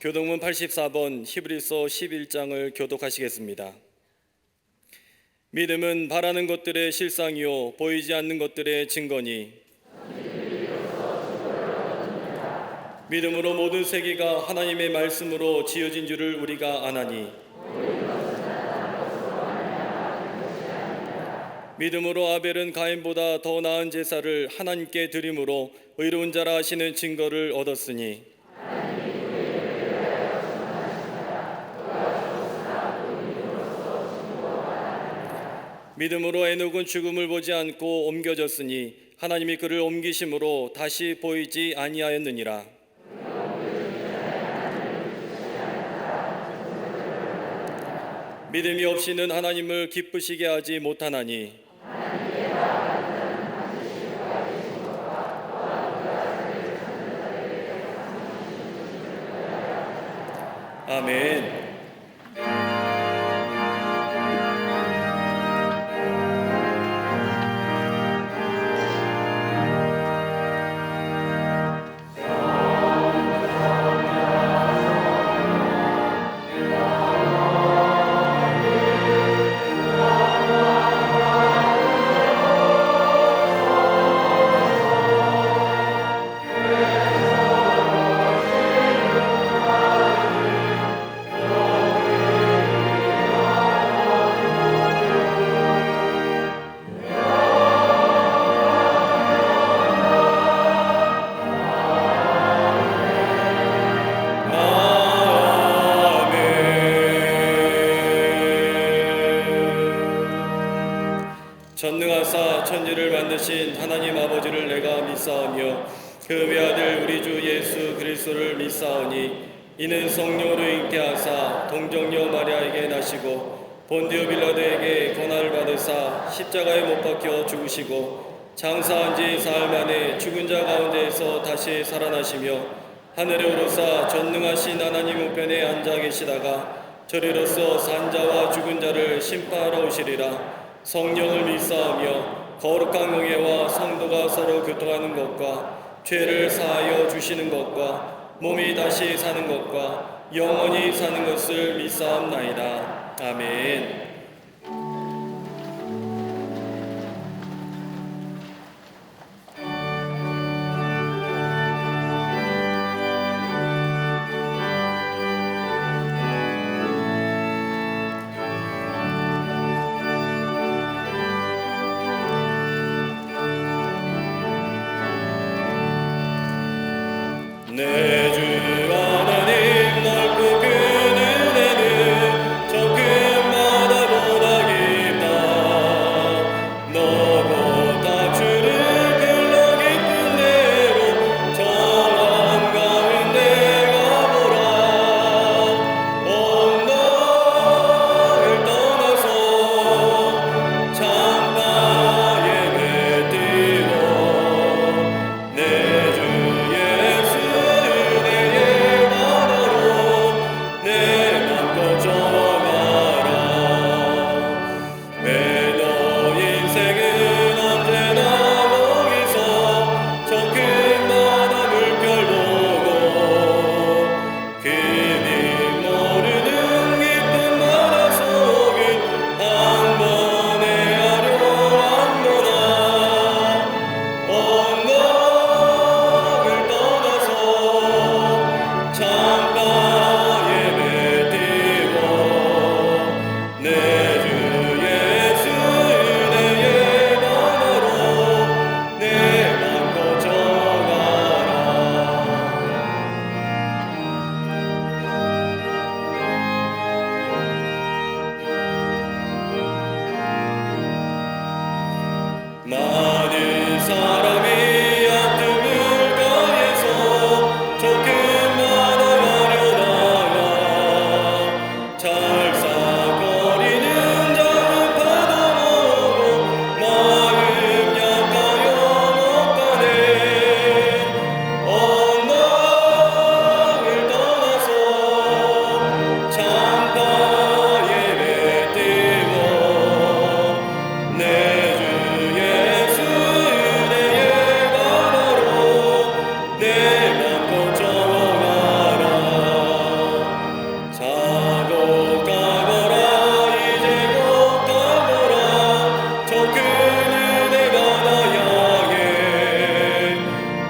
교동문 84번 히브리서 11장을 교독하시겠습니다. 믿음은 바라는 것들의 실상이요 보이지 않는 것들의 증거니 믿음으로 모든 세계가 하나님의 말씀으로 지어진 줄을 우리가 아나니 믿음으로 아벨은 가인보다 더 나은 제사를 하나님께 드림으로 의로운 자라 하시는 증거를 얻었으니 믿음으로 에녹은 죽음을 보지 않고 옮겨졌으니 하나님이 그를 옮기심으로 다시 보이지 아니하였느니라. 믿음이 없이는 하나님을 기쁘시게 하지 못하나니 아멘. 전능하사 천지를 만드신 하나님 아버지를 내가 믿사오며 그 외아들 우리 주 예수 그리스도를 믿사오니 이는 성령으로 잉태하사 동정녀 마리아에게 나시고 본디오 빌라도에게 고난을 받으사 십자가에 못 박혀 죽으시고 장사한 지 사흘 만에 죽은 자 가운데에서 다시 살아나시며 하늘에 오르사 전능하신 하나님 우편에 앉아 계시다가 저리로서 산자와 죽은 자를 심판하러 오시리라. 성령을 믿사오며 거룩한 공예와 성도가 서로 교통하는 것과 죄를 사하여 주시는 것과 몸이 다시 사는 것과 영원히 사는 것을 믿사옵나이다. 아멘. 내 주 하나님 넓고 그 은혜는 저 금마다 보다 깊다. 너보다 주를 길러 깊은 대로 저 한가운데 가보라. 온 너를 떠나서 창가에 내뛰고 내 주 예수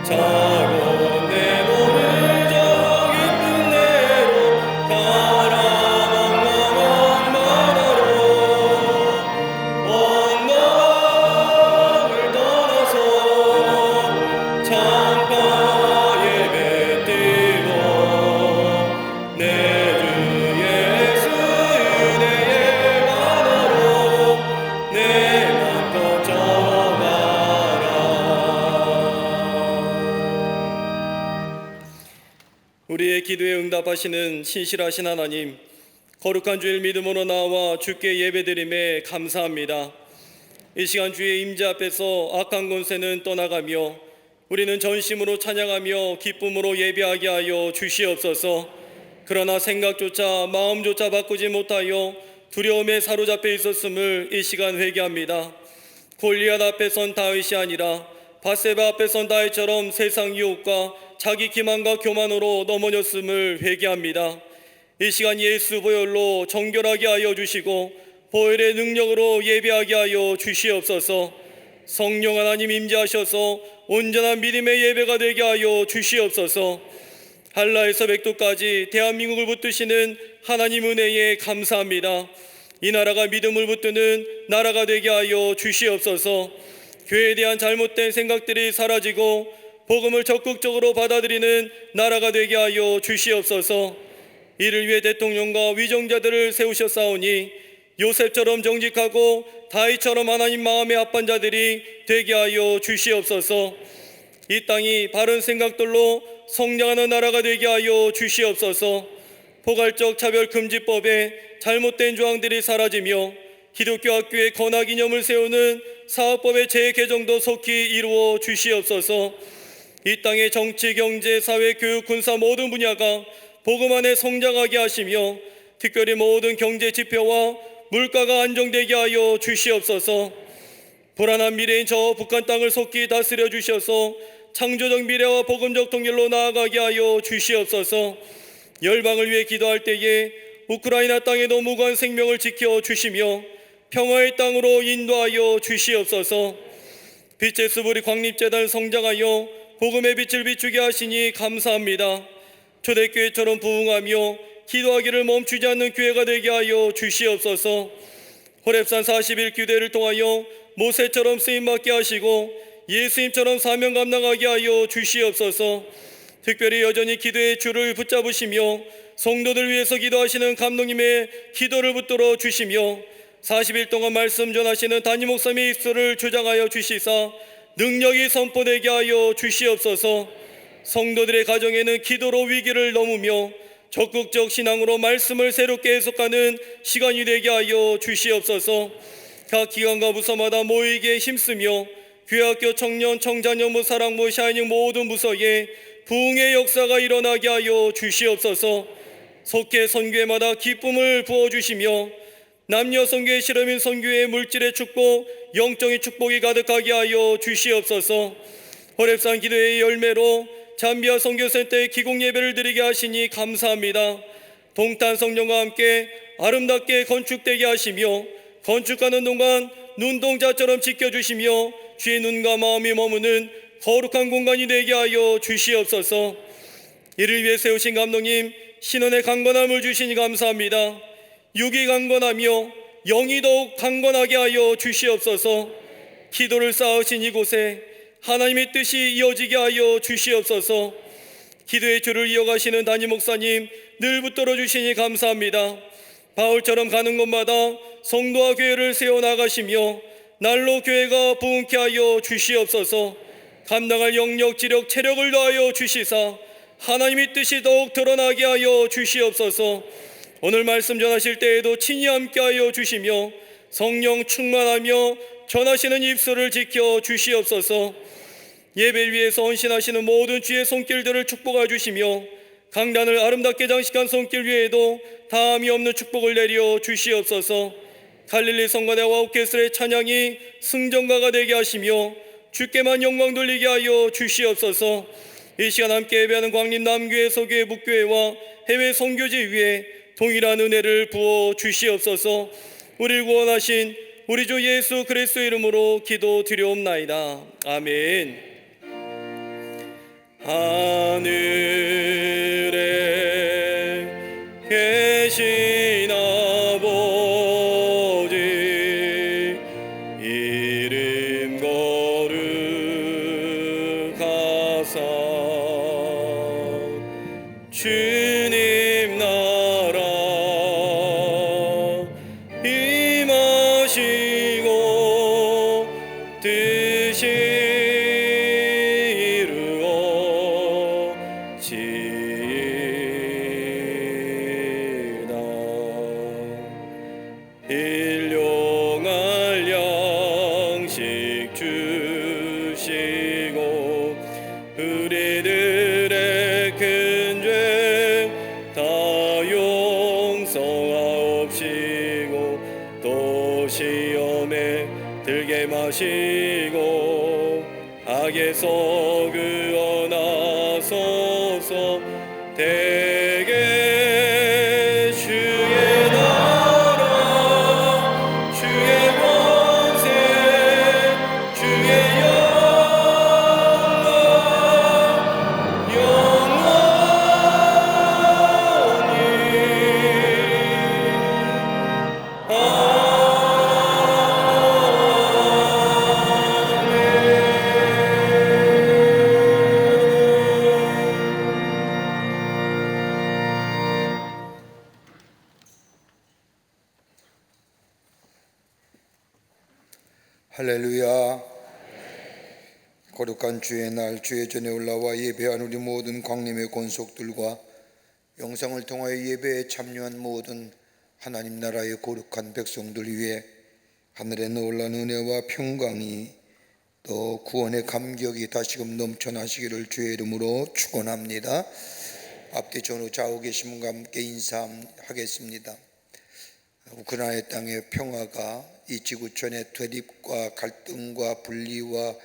자고 내 몸을 저 깊은 데로 가라 멍멍한 바다로 온 마음을 떠나서 창가에 뱉띠고 내 주 예수 은혜의 바다로 내 맘 걷어가라. 우리의 기도에 응답하시는 신실하신 하나님, 거룩한 주일 믿음으로 나와 주께 예배드림에 감사합니다. 이 시간 주의 임재 앞에서 악한 권세는 떠나가며 우리는 전심으로 찬양하며 기쁨으로 예배하게 하여 주시옵소서. 그러나 생각조차 마음조차 바꾸지 못하여 두려움에 사로잡혀 있었음을 이 시간 회개합니다. 골리앗 앞에 선 다윗이 아니라 밧세바 앞에 선 다윗처럼 세상 유혹과 자기 기만과 교만으로 넘어졌음을 회개합니다. 이 시간 예수 보혈로 정결하게 하여 주시고 보혈의 능력으로 예배하게 하여 주시옵소서. 성령 하나님 임재하셔서 온전한 믿음의 예배가 되게 하여 주시옵소서. 한라에서 백두까지 대한민국을 붙드시는 하나님 은혜에 감사합니다. 이 나라가 믿음을 붙드는 나라가 되게 하여 주시옵소서. 교회에 대한 잘못된 생각들이 사라지고 복음을 적극적으로 받아들이는 나라가 되게 하여 주시옵소서. 이를 위해 대통령과 위정자들을 세우셨사오니 요셉처럼 정직하고 다윗처럼 하나님 마음에 합한 자들이 되게 하여 주시옵소서. 이 땅이 바른 생각들로 성장하는 나라가 되게 하여 주시옵소서. 포괄적 차별금지법에 잘못된 조항들이 사라지며 기독교 학교의 건학이념을 세우는 사업법의 재개정도 속히 이루어 주시옵소서. 이 땅의 정치, 경제, 사회, 교육, 군사 모든 분야가 복음 안에 성장하게 하시며 특별히 모든 경제 지표와 물가가 안정되게 하여 주시옵소서. 불안한 미래인 저 북한 땅을 속히 다스려 주셔서 창조적 미래와 복음적 통일로 나아가게 하여 주시옵소서. 열방을 위해 기도할 때에 우크라이나 땅에도 무고한 생명을 지켜 주시며 평화의 땅으로 인도하여 주시옵소서. 빛의 수부리 광립재단 성장하여 복음의 빛을 비추게 하시니 감사합니다. 초대교회처럼 부흥하며 기도하기를 멈추지 않는 교회가 되게 하여 주시옵소서. 호렙산 40일 규대를 통하여 모세처럼 쓰임받게 하시고 예수님처럼 사명 감당하게 하여 주시옵소서. 특별히 여전히 기도의 줄을 붙잡으시며 성도들 위해서 기도하시는 감독님의 기도를 붙들어 주시며 40일 동안 말씀 전하시는 담임 목사님의 입술을 주장하여 주시사 능력이 선포되게 하여 주시옵소서. 성도들의 가정에는 기도로 위기를 넘으며 적극적 신앙으로 말씀을 새롭게 해석하는 시간이 되게 하여 주시옵소서. 각 기관과 부서마다 모이게 힘쓰며 교회학교 청년, 청자녀부, 사랑부, 샤이닝 모든 부서에 부흥의 역사가 일어나게 하여 주시옵소서. 속해 선교회마다 기쁨을 부어주시며 남녀 선교회, 실험인 선교회의 물질의 축복, 영적인 축복이 가득하게 하여 주시옵소서. 호렙산 기도회의 열매로 잠비아 선교센터의 기공 예배를 드리게 하시니 감사합니다. 동탄 성령과 함께 아름답게 건축되게 하시며 건축하는 동안 눈동자처럼 지켜주시며 주의 눈과 마음이 머무는 거룩한 공간이 되게 하여 주시옵소서. 이를 위해 세우신 감독님 신원의 강건함을 주시니 감사합니다. 육이 강건하며 영이 더욱 강건하게 하여 주시옵소서. 기도를 쌓으신 이곳에 하나님의 뜻이 이어지게 하여 주시옵소서. 기도의 줄을 이어가시는 담임 목사님 늘 붙들어 주시니 감사합니다. 바울처럼 가는 곳마다 성도와 교회를 세워나가시며 날로 교회가 부흥케 하여 주시옵소서. 감당할 영역, 지력, 체력을 더하여 주시사 하나님의 뜻이 더욱 드러나게 하여 주시옵소서. 오늘 말씀 전하실 때에도 친히 함께하여 주시며 성령 충만하며 전하시는 입술을 지켜 주시옵소서. 예배를 위해서 헌신하시는 모든 주의 손길들을 축복하여 주시며 강단을 아름답게 장식한 손길 위에도 다함이 없는 축복을 내려 주시옵소서. 갈릴리 성가대와 오케스트라의 찬양이 승전가가 되게 하시며 주께만 영광 돌리게 하여 주시옵소서. 이 시간 함께 예배하는 광림 남교회, 서교회, 북교회와 해외 선교지 위에 동일한 은혜를 부어 주시옵소서. 우리를 구원하신 우리 주 예수 그리스도 이름으로 기도드리옵나이다. 아멘. 하늘에 계신 아버지 이름 거룩하사 주님 나라 임하시고 뜻이 이루어지이다. 일용할 양식 주시고 우리들의 큰 죄 다 용서하옵시고 또 시험에 들게 마시고 악에서 구원하소서. 대개 주의 나라 주의 권세 주의 영광 영원히 할렐루야. 거룩한 주의 날 주의 전에 올라와 예배한 우리 모든 광림의 권속들과 영상을 통하여 예배에 참여한 모든 하나님 나라의 거룩한 백성들 위해 하늘의 놀라운 은혜와 평강이 또 구원의 감격이 다시금 넘쳐나시기를 주의 이름으로 축원합니다. 앞뒤 전후 좌우 계신 분과 함께 인사하겠습니다. 우크라이나 땅의 평화가 이 지구촌의 대립과 갈등과 분리와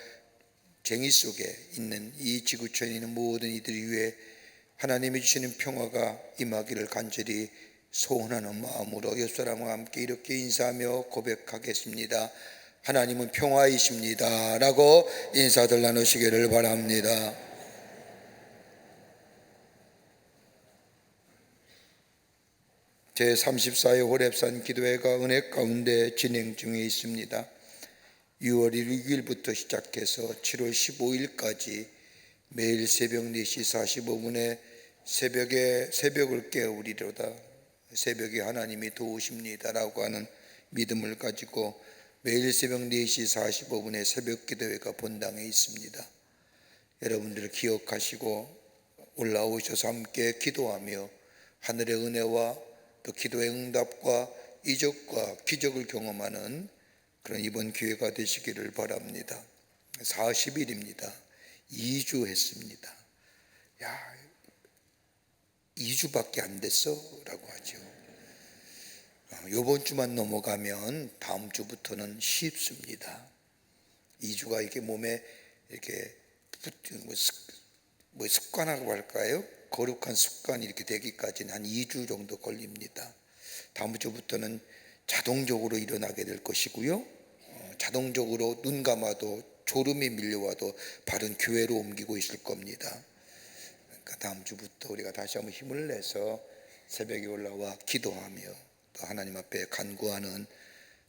쟁의 속에 있는 이 지구촌에 있는 모든 이들 위해 하나님이 주시는 평화가 임하기를 간절히 소원하는 마음으로 옆 사람과 함께 이렇게 인사하며 고백하겠습니다. 하나님은 평화이십니다 라고 인사들 나누시기를 바랍니다. 제34회 호렙산 기도회가 은혜 가운데 진행 중에 있습니다. 6월 6일부터 시작해서 7월 15일까지 매일 새벽 4시 45분에 새벽을 깨우리로다 새벽에 하나님이 도우십니다라고 하는 믿음을 가지고 매일 새벽 4시 45분에 새벽 기도회가 본당에 있습니다. 여러분들 기억하시고 올라오셔서 함께 기도하며 하늘의 은혜와 또 기도의 응답과 이적과 기적을 경험하는 그런 이번 기회가 되시기를 바랍니다. 40일입니다. 2주 했습니다. 야, 2주밖에 안 됐어? 라고 하죠. 이번 주만 넘어가면 다음 주부터는 쉽습니다. 2주가 이렇게 몸에 이렇게 습관이라고 할까요? 거룩한 습관이 이렇게 되기까지는 한 2주 정도 걸립니다. 다음 주부터는 자동적으로 일어나게 될 것이고요. 자동적으로 눈 감아도 졸음이 밀려와도 바른 교회로 옮기고 있을 겁니다. 그러니까 다음 주부터 우리가 다시 한번 힘을 내서 새벽에 올라와 기도하며 또 하나님 앞에 간구하는,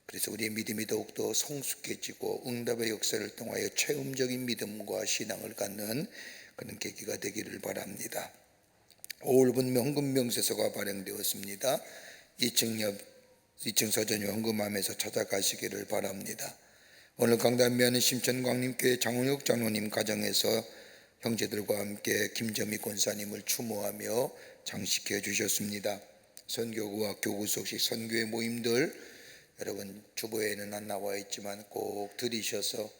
그래서 우리의 믿음이 더욱더 성숙해지고 응답의 역사를 통하여 체험적인 믿음과 신앙을 갖는 그런 계기가 되기를 바랍니다. 5월분 헌금명세서가 발행되었습니다. 2층 서점이 헌금함에서 찾아가시기를 바랍니다. 오늘 강단미하는 심천광림교회 장원혁 장로님 가정에서 형제들과 함께 김점희 권사님을 추모하며 장식해 주셨습니다. 선교구와 교구 속식 선교회 모임들 여러분 주보에는 안 나와 있지만 꼭 들이셔서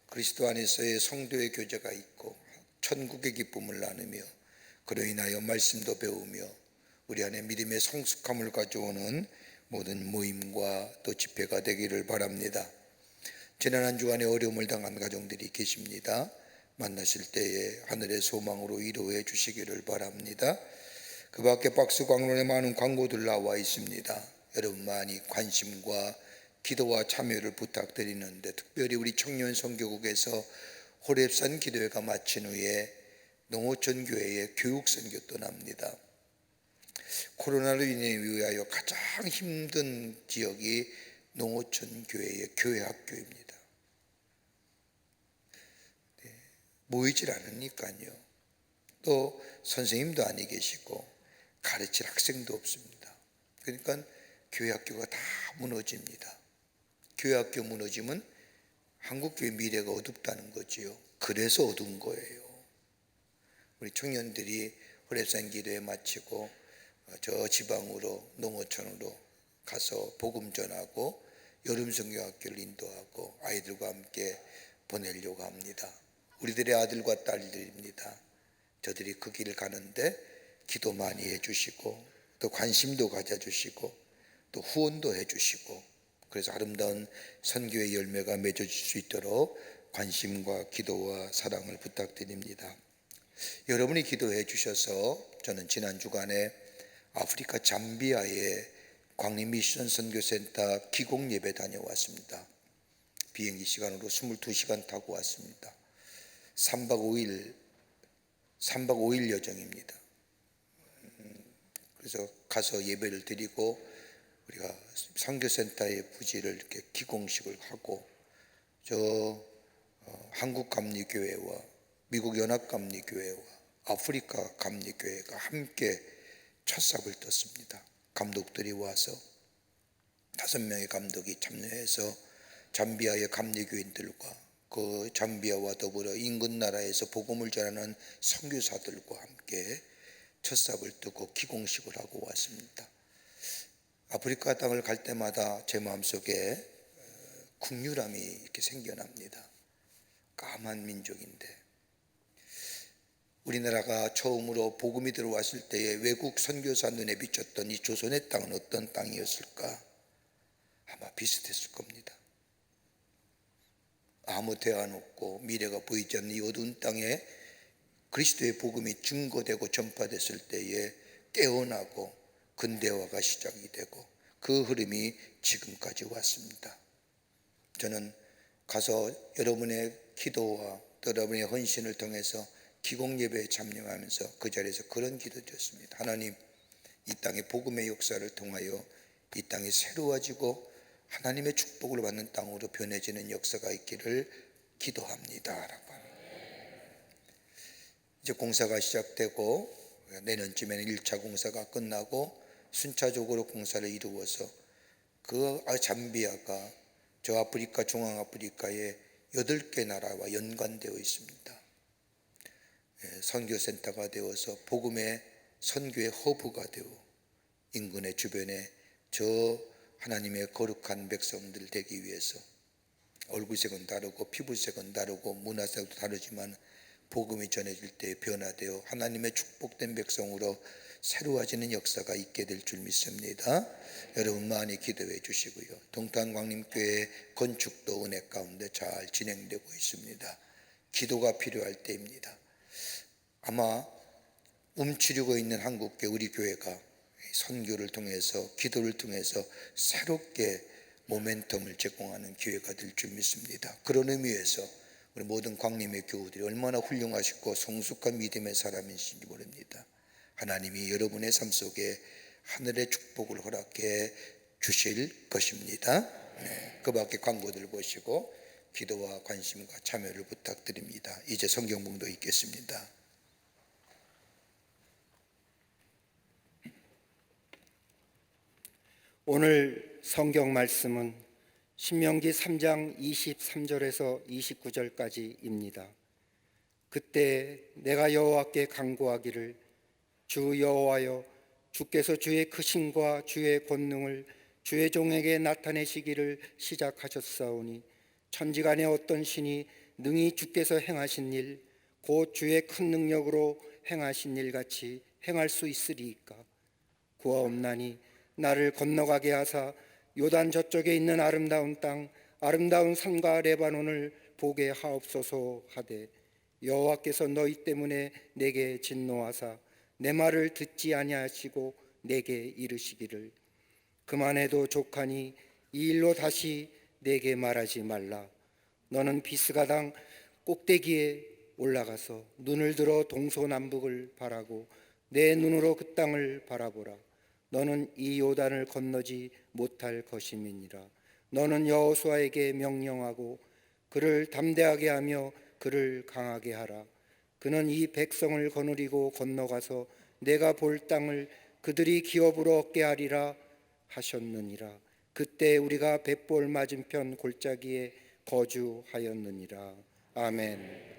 그리스도 안에서의 성도의 교제가 있고 천국의 기쁨을 나누며 그로 인하여 말씀도 배우며 우리 안에 믿음의 성숙함을 가져오는 모든 모임과 또 집회가 되기를 바랍니다. 지난 한 주간에 어려움을 당한 가정들이 계십니다. 만나실 때에 하늘의 소망으로 위로해 주시기를 바랍니다. 그 밖에 박스 광론에 많은 광고들 나와 있습니다. 여러분 많이 관심과 기도와 참여를 부탁드리는데, 특별히 우리 청년 선교국에서 호렙산 기도회가 마친 후에 농어촌 교회의 교육 선교 떠납니다. 코로나로 인해 위하여 가장 힘든 지역이 농어촌 교회의 교회 학교입니다. 모이질 않으니까요. 또 선생님도 아니 계시고 가르칠 학생도 없습니다. 그러니까 교회 학교가 다 무너집니다. 교회 학교 무너지면 한국교회 미래가 어둡다는 거지요. 그래서 어두운 거예요. 우리 청년들이 호랩산 기도회 마치고 저 지방으로 농어촌으로 가서 복음 전하고 여름 성경학교를 인도하고 아이들과 함께 보내려고 합니다. 우리들의 아들과 딸들입니다. 저들이 그 길을 가는데 기도 많이 해주시고 또 관심도 가져주시고 또 후원도 해주시고 그래서 아름다운 선교의 열매가 맺어질 수 있도록 관심과 기도와 사랑을 부탁드립니다. 여러분이 기도해 주셔서 저는 지난 주간에 아프리카 잠비아의 광림 미션 선교센터 기공 예배 다녀왔습니다. 비행기 시간으로 22시간 타고 왔습니다. 3박 5일 여정입니다. 그래서 가서 예배를 드리고 우리가 선교센터의 부지를 이렇게 기공식을 하고 한국 감리교회와 미국 연합감리교회와 아프리카 감리교회가 함께 첫 삽을 떴습니다. 감독들이 와서 5명의 감독이 참여해서 잠비아의 감리교인들과 그 잠비아와 더불어 인근 나라에서 복음을 전하는 선교사들과 함께 첫 삽을 뜨고 기공식을 하고 왔습니다. 아프리카 땅을 갈 때마다 제 마음속에 국률함이 이렇게 생겨납니다. 까만 민족인데 우리나라가 처음으로 복음이 들어왔을 때에 외국 선교사 눈에 비쳤던 이 조선의 땅은 어떤 땅이었을까? 아마 비슷했을 겁니다. 아무 대안 없고 미래가 보이지 않는 이 어두운 땅에 그리스도의 복음이 증거되고 전파됐을 때에 깨어나고 근대화가 시작이 되고 그 흐름이 지금까지 왔습니다. 저는 가서 여러분의 기도와 여러분의 헌신을 통해서 기공예배에 참여하면서 그 자리에서 그런 기도 드렸습니다. 하나님, 이 땅의 복음의 역사를 통하여 이 땅이 새로워지고 하나님의 축복을 받는 땅으로 변해지는 역사가 있기를 기도합니다 라고 합니다. 이제 공사가 시작되고 내년쯤에는 1차 공사가 끝나고 순차적으로 공사를 이루어서 그 잠비아가 저 아프리카 중앙아프리카의 8개 나라와 연관되어 있습니다. 선교센터가 되어서 복음의 선교의 허브가 되어 인근의 주변에 저 하나님의 거룩한 백성들 되기 위해서 얼굴색은 다르고 피부색은 다르고 문화색도 다르지만 복음이 전해질 때 변화되어 하나님의 축복된 백성으로 새로워지는 역사가 있게 될 줄 믿습니다. 여러분 많이 기도해 주시고요. 동탄광림교회 건축도 은혜 가운데 잘 진행되고 있습니다. 기도가 필요할 때입니다. 아마 움츠리고 있는 한국교회 우리 교회가 선교를 통해서 기도를 통해서 새롭게 모멘텀을 제공하는 기회가 될 줄 믿습니다. 그런 의미에서 우리 모든 광림의 교우들이 얼마나 훌륭하시고 성숙한 믿음의 사람이신지 모릅니다. 하나님이 여러분의 삶 속에 하늘의 축복을 허락해 주실 것입니다. 그 밖에 광고들 보시고 기도와 관심과 참여를 부탁드립니다. 이제 성경봉도 읽겠습니다. 오늘 성경 말씀은 신명기 3장 23절에서 29절까지입니다. 그때 내가 여호와께 간구하기를 주 여호와여, 주께서 주의 크심과 주의 권능을 주의 종에게 나타내시기를 시작하셨사오니 천지간에 어떤 신이 능히 주께서 행하신 일, 곧 주의 큰 능력으로 행하신 일 같이 행할 수 있으리이까? 구하옵나니 나를 건너가게 하사 요단 저쪽에 있는 아름다운 땅, 아름다운 산과 레바논을 보게 하옵소서 하되, 여호와께서 너희 때문에 내게 진노하사 내 말을 듣지 아니하시고 내게 이르시기를 그만해도 족하니 이 일로 다시 내게 말하지 말라. 너는 비스가당 꼭대기에 올라가서 눈을 들어 동서남북을 바라고 내 눈으로 그 땅을 바라보라. 너는 이 요단을 건너지 못할 것임이니라. 너는 여호수아에게 명령하고 그를 담대하게 하며 그를 강하게 하라. 그는 이 백성을 거느리고 건너가서 내가 볼 땅을 그들이 기업으로 얻게 하리라 하셨느니라. 그때 우리가 벳볼 맞은편 골짜기에 거주하였느니라. 아멘.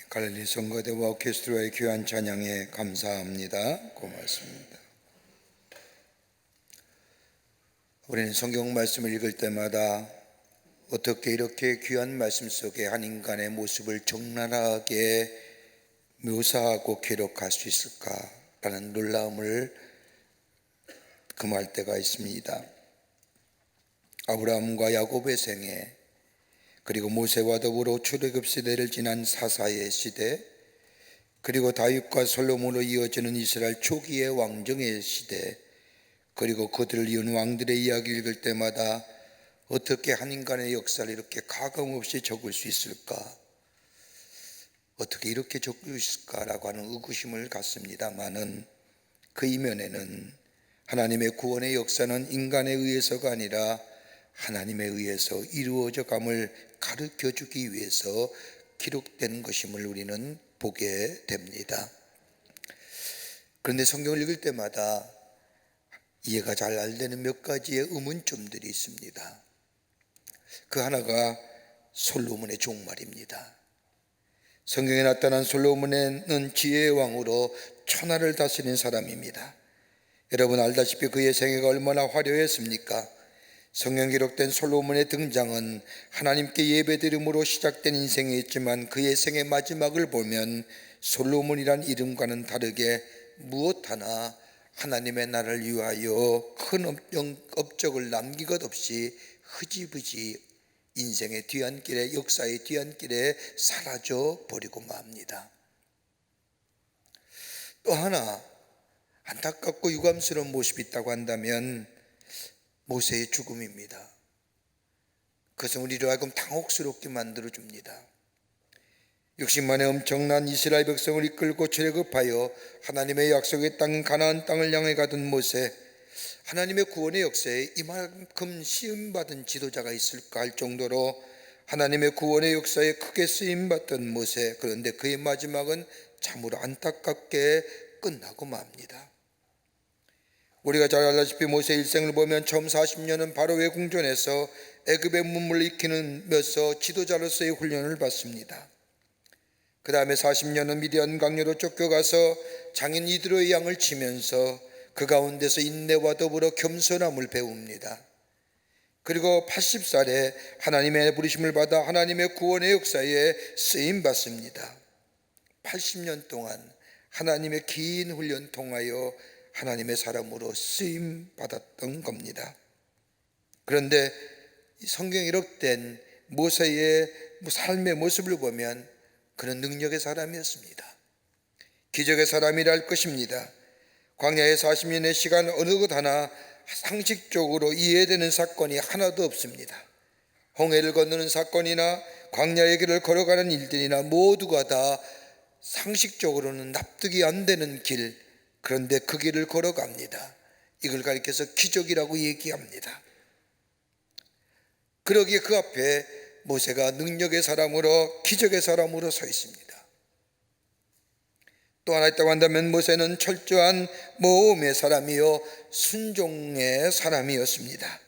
갈릴리 성가대와 오케스트라의 귀한 찬양에 감사합니다. 고맙습니다. 우리는 성경 말씀을 읽을 때마다 어떻게 이렇게 귀한 말씀 속에 한 인간의 모습을 적나라하게 묘사하고 기록할 수 있을까라는 놀라움을 금할 때가 있습니다. 아브라함과 야곱의 생애, 그리고 모세와 더불어 출애굽 시대를 지난 사사의 시대, 그리고 다윗과 솔로몬으로 이어지는 이스라엘 초기의 왕정의 시대, 그리고 그들을 이은 왕들의 이야기 읽을 때마다 어떻게 한 인간의 역사를 이렇게 가감없이 적을 수 있을까? 어떻게 이렇게 적을 수 있을까라고 하는 의구심을 갖습니다마는 그 이면에는 하나님의 구원의 역사는 인간에 의해서가 아니라 하나님에 의해서 이루어져 감을 가르쳐 주기 위해서 기록된 것임을 우리는 보게 됩니다. 그런데 성경을 읽을 때마다 이해가 잘 안 되는 몇 가지의 의문점들이 있습니다. 그 하나가 솔로몬의 종말입니다. 성경에 나타난 솔로몬은 지혜의 왕으로 천하를 다스리는 사람입니다. 여러분 알다시피 그의 생애가 얼마나 화려했습니까? 성경 기록된 솔로몬의 등장은 하나님께 예배드림으로 시작된 인생이었지만 그의 생의 마지막을 보면 솔로몬이란 이름과는 다르게 무엇 하나 하나님의 나라를 위하여 큰 업적을 남긴 것 없이 흐지부지 인생의 뒤안길에, 역사의 뒤안길에 사라져 버리고 맙니다. 또 하나 안타깝고 유감스러운 모습이 있다고 한다면 모세의 죽음입니다. 그것은 우리로 하여금 당혹스럽게 만들어줍니다. 60만의 엄청난 이스라엘 백성을 이끌고 출애굽하여 하나님의 약속의 땅인 가나안 땅을 향해 가던 모세, 하나님의 구원의 역사에 이만큼 시험받은 지도자가 있을까 할 정도로 하나님의 구원의 역사에 크게 쓰임받던 모세, 그런데 그의 마지막은 참으로 안타깝게 끝나고 맙니다. 우리가 잘 알다시피 모세 일생을 보면 처음 40년은 바로의 궁전에서 애굽의 문물을 익히면서 지도자로서의 훈련을 받습니다. 그 다음에 40년은 미디안 강요로 쫓겨가서 장인 이드로의 양을 치면서 그 가운데서 인내와 더불어 겸손함을 배웁니다. 그리고 80살에 하나님의 부르심을 받아 하나님의 구원의 역사에 쓰임받습니다. 80년 동안 하나님의 긴 훈련 통하여 하나님의 사람으로 쓰임받았던 겁니다. 그런데 성경에 기록된 모세의 삶의 모습을 보면 그는 능력의 사람이었습니다. 기적의 사람이라 할 것입니다. 광야의 40년의 시간 어느 것 하나 상식적으로 이해되는 사건이 하나도 없습니다. 홍해를 건너는 사건이나 광야의 길을 걸어가는 일들이나 모두가 다 상식적으로는 납득이 안 되는 길, 그런데 그 길을 걸어갑니다. 이걸 가리켜서 기적이라고 얘기합니다. 그러기에 그 앞에 모세가 능력의 사람으로, 기적의 사람으로 서 있습니다. 또 하나 있다고 한다면 모세는 철저한 모험의 사람이요 순종의 사람이었습니다.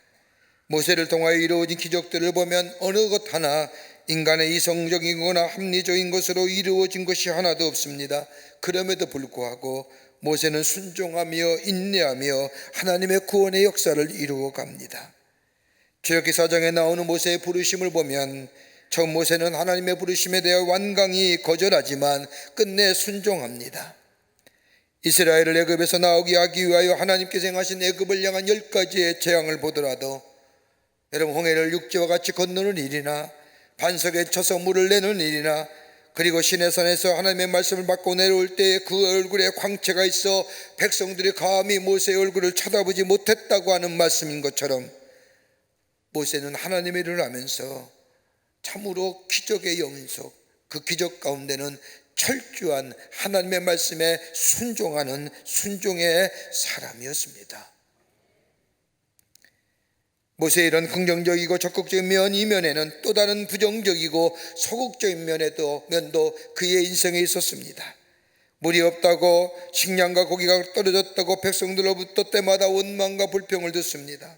모세를 통하여 이루어진 기적들을 보면 어느 것 하나 인간의 이성적이거나 합리적인 것으로 이루어진 것이 하나도 없습니다. 그럼에도 불구하고 모세는 순종하며 인내하며 하나님의 구원의 역사를 이루어 갑니다. 출애굽기 4장에 나오는 모세의 부르심을 보면 처음 모세는 하나님의 부르심에 대해 완강히 거절하지만 끝내 순종합니다. 이스라엘을 애굽에서 나오게 하기 위하여 하나님께서 행하신 애굽을 향한 10가지의 재앙을 보더라도 여러분 홍해를 육지와 같이 건너는 일이나 반석에 쳐서 물을 내는 일이나 그리고 시내산에서 하나님의 말씀을 받고 내려올 때 그 얼굴에 광채가 있어 백성들이 감히 모세의 얼굴을 쳐다보지 못했다고 하는 말씀인 것처럼 모세는 하나님의 일을 하면서 참으로 기적의 연속, 그 기적 가운데는 철저한 하나님의 말씀에 순종하는 순종의 사람이었습니다. 모세의 이런 긍정적이고 적극적인 면 이면에는 또 다른 부정적이고 소극적인 면도 그의 인생에 있었습니다. 물이 없다고, 식량과 고기가 떨어졌다고 백성들로부터 때마다 원망과 불평을 듣습니다.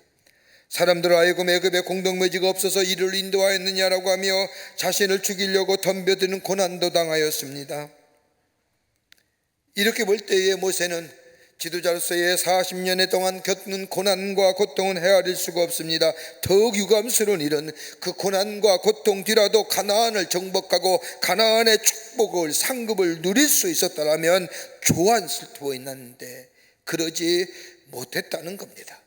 사람들 하여금 애굽에 공동묘지가 없어서 이를 인도하였느냐라고 하며 자신을 죽이려고 덤벼드는 고난도 당하였습니다. 이렇게 볼 때에 모세는 지도자로서의 40년의 동안 겪는 고난과 고통은 헤아릴 수가 없습니다. 더욱 유감스러운 일은 그 고난과 고통 뒤라도 가나안을 정복하고 가나안의 축복을 상급을 누릴 수 있었다면 조안슬투어 있는데 그러지 못했다는 겁니다.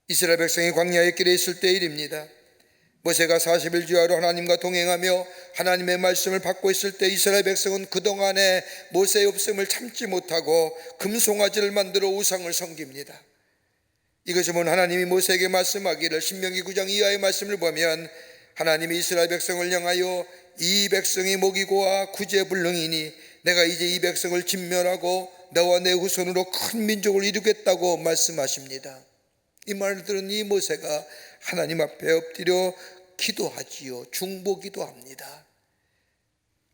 이스라엘 백성이 광야의 길에 있을 때 일입니다. 모세가 40일 주야로 하나님과 동행하며 하나님의 말씀을 받고 있을 때 이스라엘 백성은 그동안에 모세의 없음을 참지 못하고 금송아지를 만들어 우상을 섬깁니다. 이것을 본 하나님이 모세에게 말씀하기를, 신명기 9장 이하의 말씀을 보면 하나님이 이스라엘 백성을 향하여 이 백성이 목이 고와 구제불능이니 내가 이제 이 백성을 진멸하고 너와 내 후손으로 큰 민족을 이루겠다고 말씀하십니다. 이 말을 들은 이 모세가 하나님 앞에 엎드려 기도하지요. 중보기도 합니다.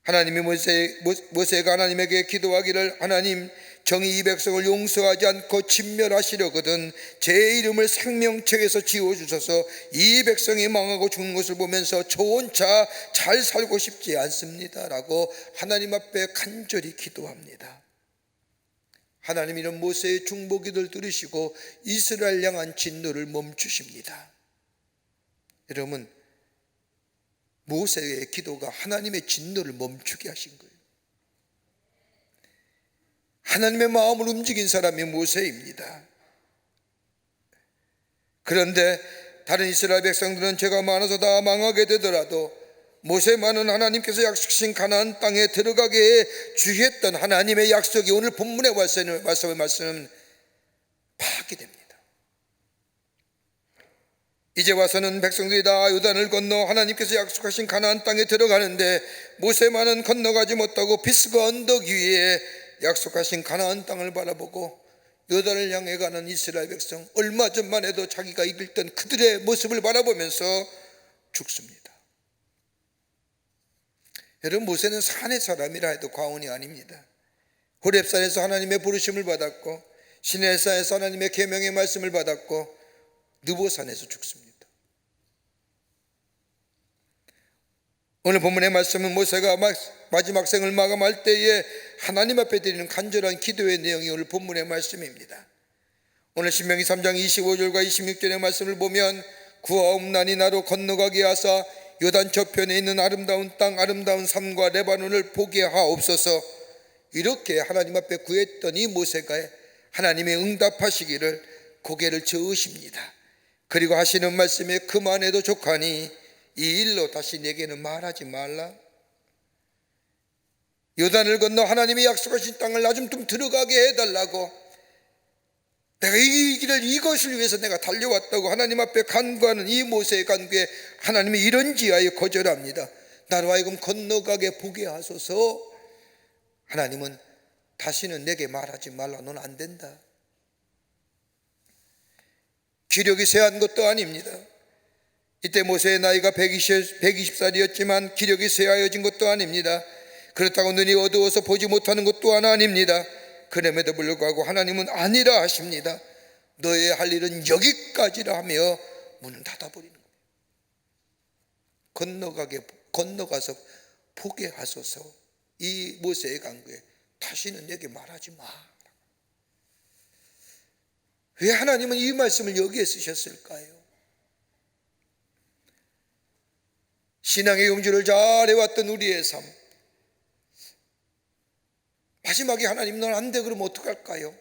하나님이 모세가 하나님에게 기도하기를, 하나님, 정의 이 백성을 용서하지 않고 진멸하시려거든 제 이름을 생명책에서 지워주셔서 이 백성이 망하고 죽는 것을 보면서 저 혼자 잘 살고 싶지 않습니다 라고 하나님 앞에 간절히 기도합니다. 하나님 이런 모세의 중보기도를 들으시고 이스라엘 향한 진노를 멈추십니다. 여러분, 모세의 기도가 하나님의 진노를 멈추게 하신 거예요. 하나님의 마음을 움직인 사람이 모세입니다. 그런데 다른 이스라엘 백성들은 죄가 많아서 다 망하게 되더라도 모세만은 하나님께서 약속하신 가나안 땅에 들어가게 주셨던 하나님의 약속이 오늘 본문의 말씀은 파악됩니다. 이제 와서는 백성들이 다 요단을 건너 하나님께서 약속하신 가나안 땅에 들어가는데 모세만은 건너가지 못하고 비스가 언덕 위에 약속하신 가나안 땅을 바라보고 요단을 향해 가는 이스라엘 백성, 얼마 전만 해도 자기가 이길 땐 그들의 모습을 바라보면서 죽습니다. 여러분, 모세는 산의 사람이라 해도 과언이 아닙니다. 호렙산에서 하나님의 부르심을 받았고 시내산에서 하나님의 계명의 말씀을 받았고 느보산에서 죽습니다. 오늘 본문의 말씀은 모세가 마지막 생을 마감할 때에 하나님 앞에 드리는 간절한 기도의 내용이 오늘 본문의 말씀입니다. 오늘 신명기 3장 25절과 26절의 말씀을 보면 구하옵나니 나로 건너가게 하사 요단 저편에 있는 아름다운 땅 아름다운 산과 레바논을 보게 하옵소서, 이렇게 하나님 앞에 구했던 이 모세가 하나님의 응답하시기를 고개를 저으십니다. 그리고 하시는 말씀에 그만해도 족하니 이 일로 다시 내게는 말하지 말라. 요단을 건너 하나님이 약속하신 땅을 나 좀 들어가게 해달라고, 내가 이 길을 이것을 위해서 내가 달려왔다고 하나님 앞에 간구하는 이 모세의 간구에 하나님이 이런지하여 거절합니다. 나로 하여금 건너가게 보게 하소서. 하나님은 다시는 내게 말하지 말라. 넌 안 된다. 기력이 쇠한 것도 아닙니다. 이때 모세의 나이가 120살이었지만 기력이 쇠하여진 것도 아닙니다. 그렇다고 눈이 어두워서 보지 못하는 것 또한 아닙니다. 그럼에도 불구하고 하나님은 아니라 하십니다. 너의 할 일은 여기까지라 하며 문을 닫아버리는 거예요. 건너가서 보게 하소서. 이 모세의 간구에 다시는 내게 말하지 마. 왜 하나님은 이 말씀을 여기에 쓰셨을까요? 신앙의 경주를 잘 해왔던 우리의 삶, 마지막에 하나님 넌 안 돼 그러면 어떡할까요?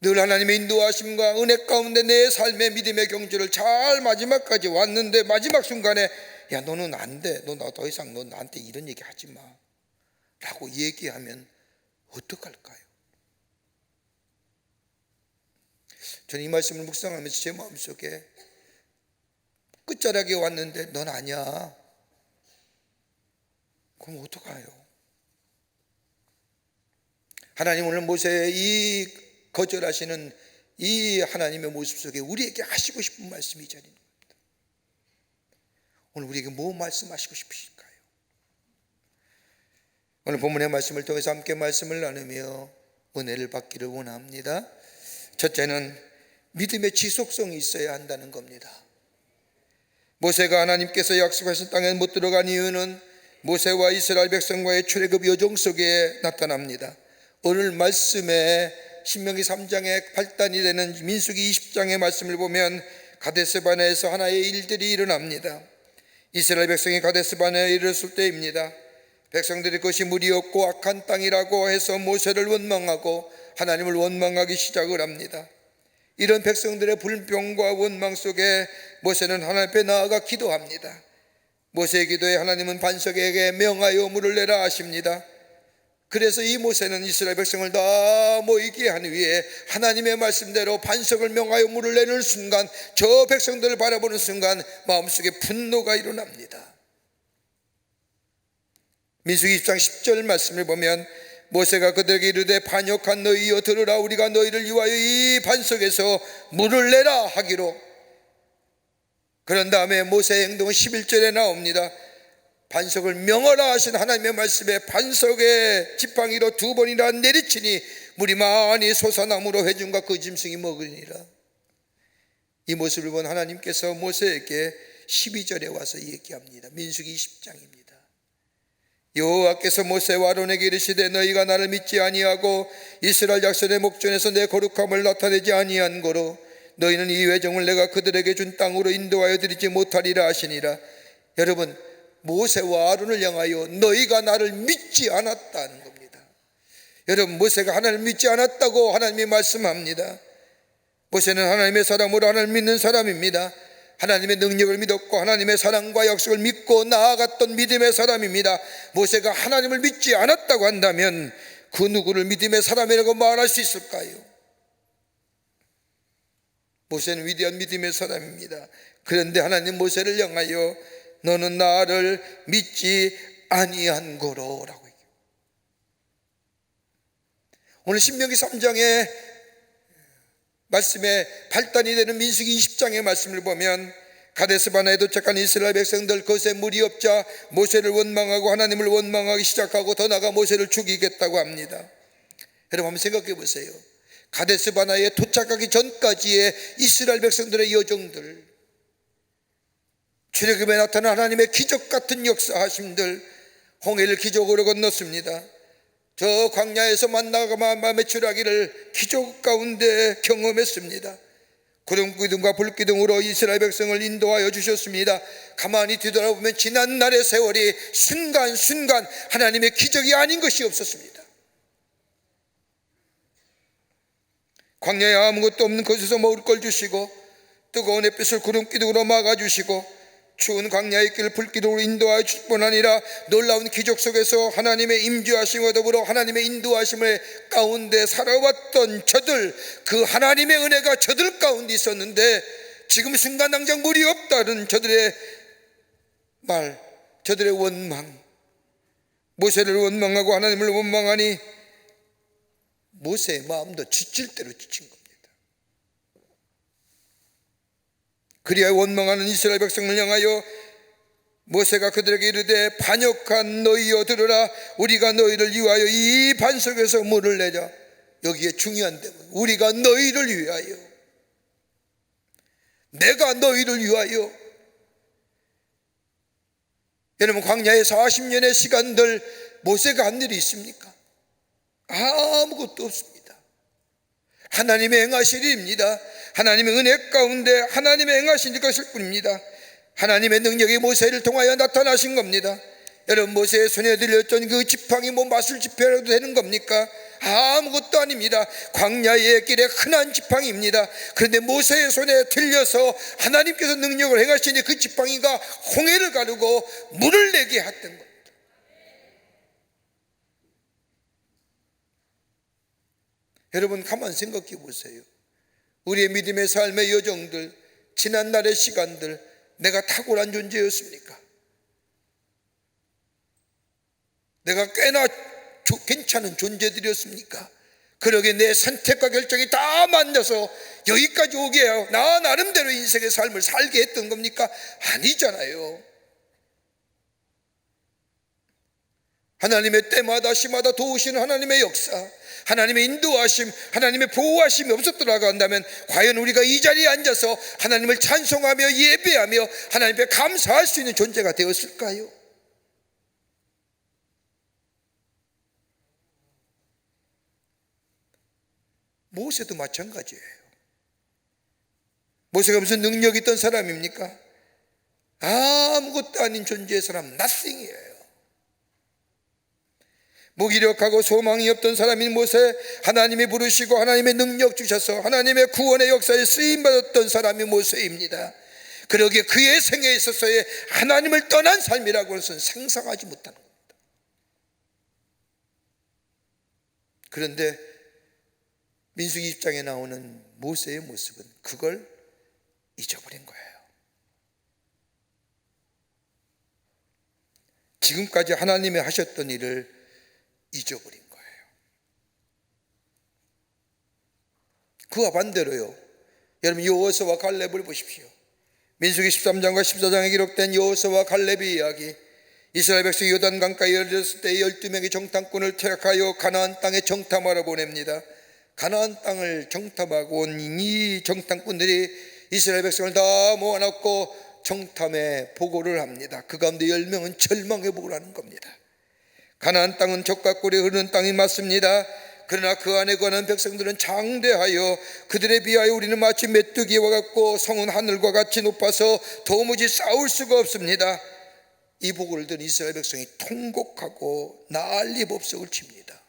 늘 하나님의 인도하심과 은혜 가운데 내 삶의 믿음의 경주를 잘 마지막까지 왔는데 마지막 순간에 야 너는 안 돼, 너 더 이상 너 나한테 이런 얘기 하지 마 라고 얘기하면 어떡할까요? 저는 이 말씀을 묵상하면서 제 마음속에 끝자락에 왔는데 넌 아니야, 그럼 어떡해요? 하나님 오늘 모세의 이 거절하시는 이 하나님의 모습 속에 우리에게 하시고 싶은 말씀이 있는 겁니다. 오늘 우리에게 뭐 말씀하시고 싶으실까요? 오늘 본문의 말씀을 통해서 함께 말씀을 나누며 은혜를 받기를 원합니다. 첫째는 믿음의 지속성이 있어야 한다는 겁니다. 모세가 하나님께서 약속하신 땅에 못 들어간 이유는 모세와 이스라엘 백성과의 출애굽 여정 속에 나타납니다. 오늘 말씀에 신명기 3장의 발단이 되는 민수기 20장의 말씀을 보면 가데스바네에서 하나의 일들이 일어납니다. 이스라엘 백성이 가데스바네에 이르렀을 때입니다. 백성들이 그것이 물이 없고 악한 땅이라고 해서 모세를 원망하고 하나님을 원망하기 시작을 합니다. 이런 백성들의 불평과 원망 속에 모세는 하나님 앞에 나아가 기도합니다. 모세의 기도에 하나님은 반석에게 명하여 물을 내라 하십니다. 그래서 이 모세는 이스라엘 백성을 다 모이게 한 후에 하나님의 말씀대로 반석을 명하여 물을 내는 순간, 저 백성들을 바라보는 순간 마음속에 분노가 일어납니다. 민수기 20장 10절 말씀을 보면 모세가 그들에게 이르되 반역한 너희여 들으라. 우리가 너희를 위하여 이 반석에서 물을 내라 하기로. 그런 다음에 모세의 행동은 11절에 나옵니다. 반석을 명하라 하신 하나님의 말씀에 반석의 지팡이로 2번이나 내리치니 물이 많이 솟아나므로 회중과 그 짐승이 먹으니라. 이 모습을 본 하나님께서 모세에게 12절에 와서 얘기합니다. 민수기 20장입니다. 여호와께서 모세와 아론에게 이르시되 너희가 나를 믿지 아니하고 이스라엘 자손의 목전에서 내 거룩함을 나타내지 아니한 거로 너희는 이 회중을 내가 그들에게 준 땅으로 인도하여 드리지 못하리라 하시니라. 여러분, 모세와 아론을 향하여 너희가 나를 믿지 않았다는 겁니다. 여러분, 모세가 하나님을 믿지 않았다고 하나님이 말씀합니다. 모세는 하나님의 사람으로 하나님을 믿는 사람입니다. 하나님의 능력을 믿었고 하나님의 사랑과 약속을 믿고 나아갔던 믿음의 사람입니다. 모세가 하나님을 믿지 않았다고 한다면 그 누구를 믿음의 사람이라고 말할 수 있을까요? 모세는 위대한 믿음의 사람입니다. 그런데 하나님 모세를 향하여 너는 나를 믿지 아니한 거로 라고 얘기해요. 오늘 신명기 3장의 말씀에 발단이 되는 민수기 20장의 말씀을 보면 가데스바네에 도착한 이스라엘 백성들, 그것에 물이 없자 모세를 원망하고 하나님을 원망하기 시작하고 더 나아가 모세를 죽이겠다고 합니다. 여러분 한번 생각해 보세요. 가데스바네에 도착하기 전까지의 이스라엘 백성들의 여정들, 출애굽에 나타난 하나님의 기적 같은 역사하심들, 홍해를 기적으로 건넜습니다. 저 광야에서 만나가 마음의 출하기를 기적 가운데 경험했습니다. 구름기둥과 불기둥으로 이스라엘 백성을 인도하여 주셨습니다. 가만히 뒤돌아보면 지난 날의 세월이 순간순간 하나님의 기적이 아닌 것이 없었습니다. 광야에 아무것도 없는 곳에서 먹을 걸 주시고 뜨거운 햇빛을 구름기둥으로 막아주시고 추운 광야의 길을 불기둥으로 인도하여 주실 뿐 아니라 놀라운 기적 속에서 하나님의 임재하심과 더불어 하나님의 인도하심을 가운데 살아왔던 저들, 그 하나님의 은혜가 저들 가운데 있었는데 지금 순간 당장 물이 없다는 저들의 말, 저들의 원망, 모세를 원망하고 하나님을 원망하니 모세의 마음도 지칠 대로 지친 겁니다. 그리하여 원망하는 이스라엘 백성을 향하여 모세가 그들에게 이르되 반역한 너희여 들으라. 우리가 너희를 위하여 이 반석에서 물을 내자. 여기에 중요한 대목, 우리가 너희를 위하여, 내가 너희를 위하여. 여러분, 광야의 40년의 시간들 모세가 한 일이 있습니까? 아무것도 없습니다. 하나님의 행하실 일입니다. 하나님의 은혜 가운데 하나님의 행하신 것일 뿐입니다. 하나님의 능력이 모세를 통하여 나타나신 겁니다. 여러분, 모세의 손에 들렸던 그 지팡이 뭐 마술 지팡이라도 되는 겁니까? 아무것도 아닙니다. 광야의 길에 흔한 지팡이입니다. 그런데 모세의 손에 들려서 하나님께서 능력을 행하시니 그 지팡이가 홍해를 가르고 물을 내게 했던 겁니다. 여러분 가만 생각해 보세요. 우리의 믿음의 삶의 여정들, 지난날의 시간들, 내가 탁월한 존재였습니까? 내가 꽤나 괜찮은 존재들이었습니까? 그러게 내 선택과 결정이 다 맞아서 여기까지 오게 해요. 나 나름대로 인생의 삶을 살게 했던 겁니까? 아니잖아요. 하나님의 때마다 시마다 도우시는 하나님의 역사, 하나님의 인도하심, 하나님의 보호하심이 없었더라고 한다면 과연 우리가 이 자리에 앉아서 하나님을 찬송하며 예배하며 하나님께 감사할 수 있는 존재가 되었을까요? 모세도 마찬가지예요. 모세가 무슨 능력이 있던 사람입니까? 아무것도 아닌 존재의 사람, nothing이에요. 무기력하고 소망이 없던 사람인 모세, 하나님이 부르시고 하나님의 능력 주셔서 하나님의 구원의 역사에 쓰임받았던 사람이 모세입니다. 그러기에 그의 생애에 있어서의 하나님을 떠난 삶이라고 해서는 상상하지 못하는 겁니다. 그런데 민수기 20장에 나오는 모세의 모습은 그걸 잊어버린 거예요. 지금까지 하나님이 하셨던 일을 잊어버린 거예요. 그와 반대로요, 여러분 여호수아와 갈렙을 보십시오. 민수기 13장과 14장에 기록된 여호수아와 갈렙의 이야기, 이스라엘 백성이 요단강가에 이르렀을 때 12명의 정탐꾼을 퇴학하여 가나안 땅에 정탐하러 보냅니다. 가나안 땅을 정탐하고 온 이 정탐꾼들이 이스라엘 백성을 다 모아놓고 정탐의 보고를 합니다. 그 가운데 10명은 절망의 보고를 하는 겁니다. 가나안 땅은 젖과 꿀이 흐르는 땅이 맞습니다. 그러나 그 안에 거하는 백성들은 장대하여 그들에 비하여 우리는 마치 메뚜기와 같고 성은 하늘과 같이 높아서 도무지 싸울 수가 없습니다. 이 보고를 들은 이스라엘 백성이 통곡하고 난리법석을 칩니다.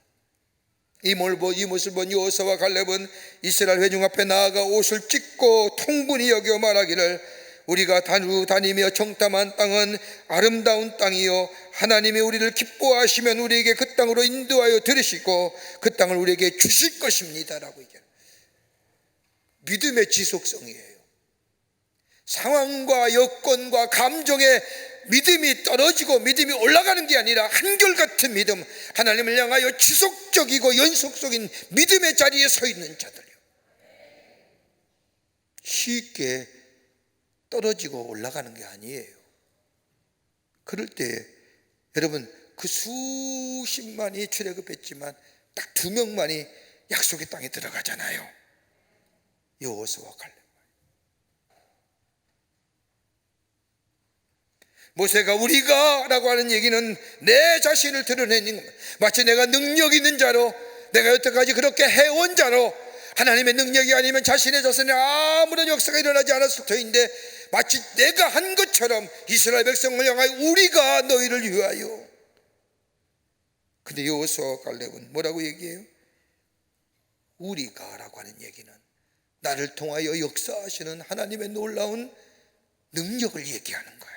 이 모습을 본 여호수아와 갈렙은 이스라엘 회중 앞에 나아가 옷을 찢고 통분히 여겨 말하기를 우리가 다니며 정탐한 땅은 아름다운 땅이요 하나님이 우리를 기뻐하시면 우리에게 그 땅으로 인도하여 들으시고 그 땅을 우리에게 주실 것입니다 라고 얘기해요. 믿음의 지속성이에요. 상황과 여건과 감정에 믿음이 떨어지고 믿음이 올라가는 게 아니라 한결같은 믿음, 하나님을 향하여 지속적이고 연속적인 믿음의 자리에 서 있는 자들이요. 쉽게 떨어지고 올라가는 게 아니에요. 그럴 때 여러분 그 수십만이 출애굽했지만 딱 2명만이 약속의 땅에 들어가잖아요. 여호수아와 갈렙. 모세가 우리가 라고 하는 얘기는 내 자신을 드러내는 겁니다. 마치 내가 능력 있는 자로, 내가 여태까지 그렇게 해온 자로, 하나님의 능력이 아니면 자신의 자손에 아무런 역사가 일어나지 않았을 터인데 마치 내가 한 것처럼 이스라엘 백성을 향하여 우리가 너희를 위하여. 근데 여호수아와 갈렙은 뭐라고 얘기해요? 우리가 라고 하는 얘기는 나를 통하여 역사하시는 하나님의 놀라운 능력을 얘기하는 거예요.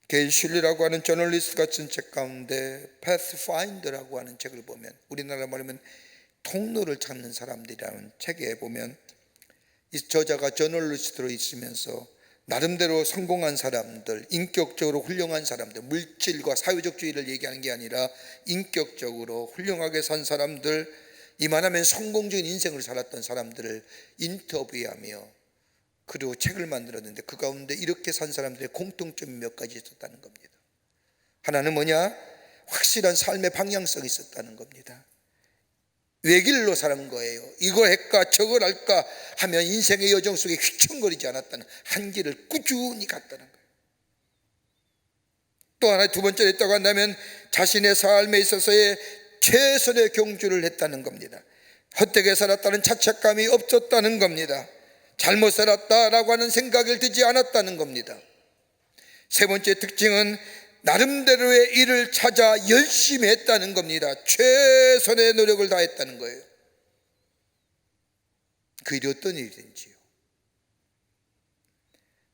게일 슐리라고 하는 저널리스트가 쓴 책 가운데 Pathfinder라고 하는 책을 보면, 우리나라 말하면 통로를 찾는 사람들이라는 책에 보면 이 저자가 저널리스트로 있으면서 나름대로 성공한 사람들, 인격적으로 훌륭한 사람들, 물질과 사회적주의를 얘기하는 게 아니라 인격적으로 훌륭하게 산 사람들, 이만하면 성공적인 인생을 살았던 사람들을 인터뷰하며 그리고 책을 만들었는데 그 가운데 이렇게 산 사람들의 공통점이 몇 가지 있었다는 겁니다. 하나는 뭐냐? 확실한 삶의 방향성이 있었다는 겁니다. 외길로 사는 거예요. 이걸 할까 저걸 할까 하면 인생의 여정 속에 휘청거리지 않았다는, 한 길을 꾸준히 갔다는 거예요. 또 하나 두 번째로 했다고 한다면 자신의 삶에 있어서의 최선의 경주를 했다는 겁니다. 헛되게 살았다는 자책감이 없었다는 겁니다. 잘못 살았다라고 하는 생각을 들지 않았다는 겁니다. 세 번째 특징은 나름대로의 일을 찾아 열심히 했다는 겁니다. 최선의 노력을 다했다는 거예요. 그 일이 어떤 일이든지요.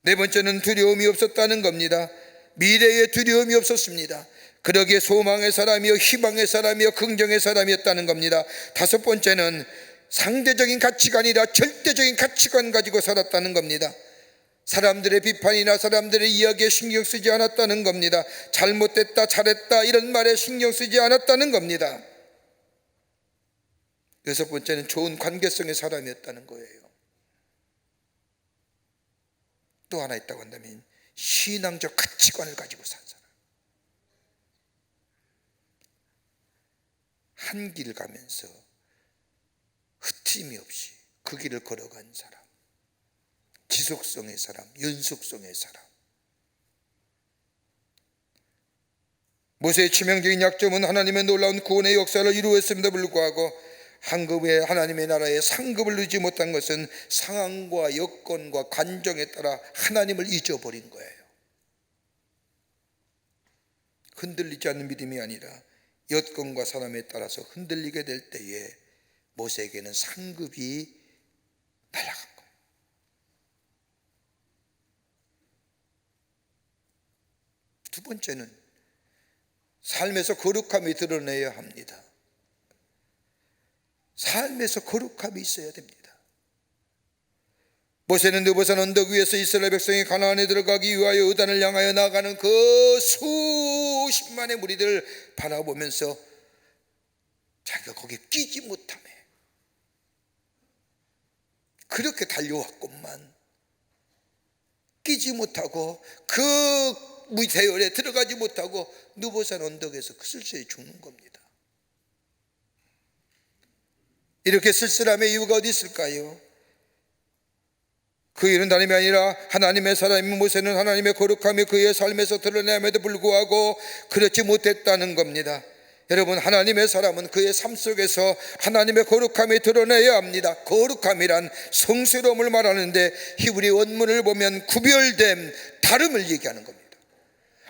네 번째는 두려움이 없었다는 겁니다. 미래에 두려움이 없었습니다. 그러기에 소망의 사람이요 희망의 사람이요 긍정의 사람이었다는 겁니다. 다섯 번째는 상대적인 가치가 아니라 절대적인 가치관 가지고 살았다는 겁니다. 사람들의 비판이나 사람들의 이야기에 신경 쓰지 않았다는 겁니다. 잘못됐다 잘했다 이런 말에 신경 쓰지 않았다는 겁니다. 여섯 번째는 좋은 관계성의 사람이었다는 거예요. 또 하나 있다고 한다면 신앙적 가치관을 가지고 산 사람. 한 길 가면서 흩임이 없이 그 길을 걸어간 사람, 지속성의 사람, 연속성의 사람. 모세의 치명적인 약점은 하나님의 놀라운 구원의 역사를 이루었음에도 불구하고 한급의 하나님의 나라에 상급을 누리지 못한 것은 상황과 여건과 관정에 따라 하나님을 잊어버린 거예요. 흔들리지 않는 믿음이 아니라 여건과 사람에 따라서 흔들리게 될 때에 모세에게는 상급이 날아간 거예요. 두 번째는 삶에서 거룩함이 드러내야 합니다. 삶에서 거룩함이 있어야 됩니다. 모세는 느보산 언덕 위에서 이스라엘 백성이 가나안에 들어가기 위하여 요단을 향하여 나가는 그 수십만의 무리들을 바라보면서 자기가 거기에 끼지 못하며 그렇게 달려왔건만 끼지 못하고 그 무대열에 들어가지 못하고 느보산 언덕에서 그 쓸쓸히 죽는 겁니다. 이렇게 쓸쓸함의 이유가 어디 있을까요? 그 일은 다름이 아니라 하나님의 사람인 모세는 하나님의 거룩함이 그의 삶에서 드러남에도 불구하고 그렇지 못했다는 겁니다. 여러분, 하나님의 사람은 그의 삶 속에서 하나님의 거룩함이 드러내야 합니다. 거룩함이란 성스러움을 말하는데 히브리 원문을 보면 구별됨, 다름을 얘기하는 겁니다.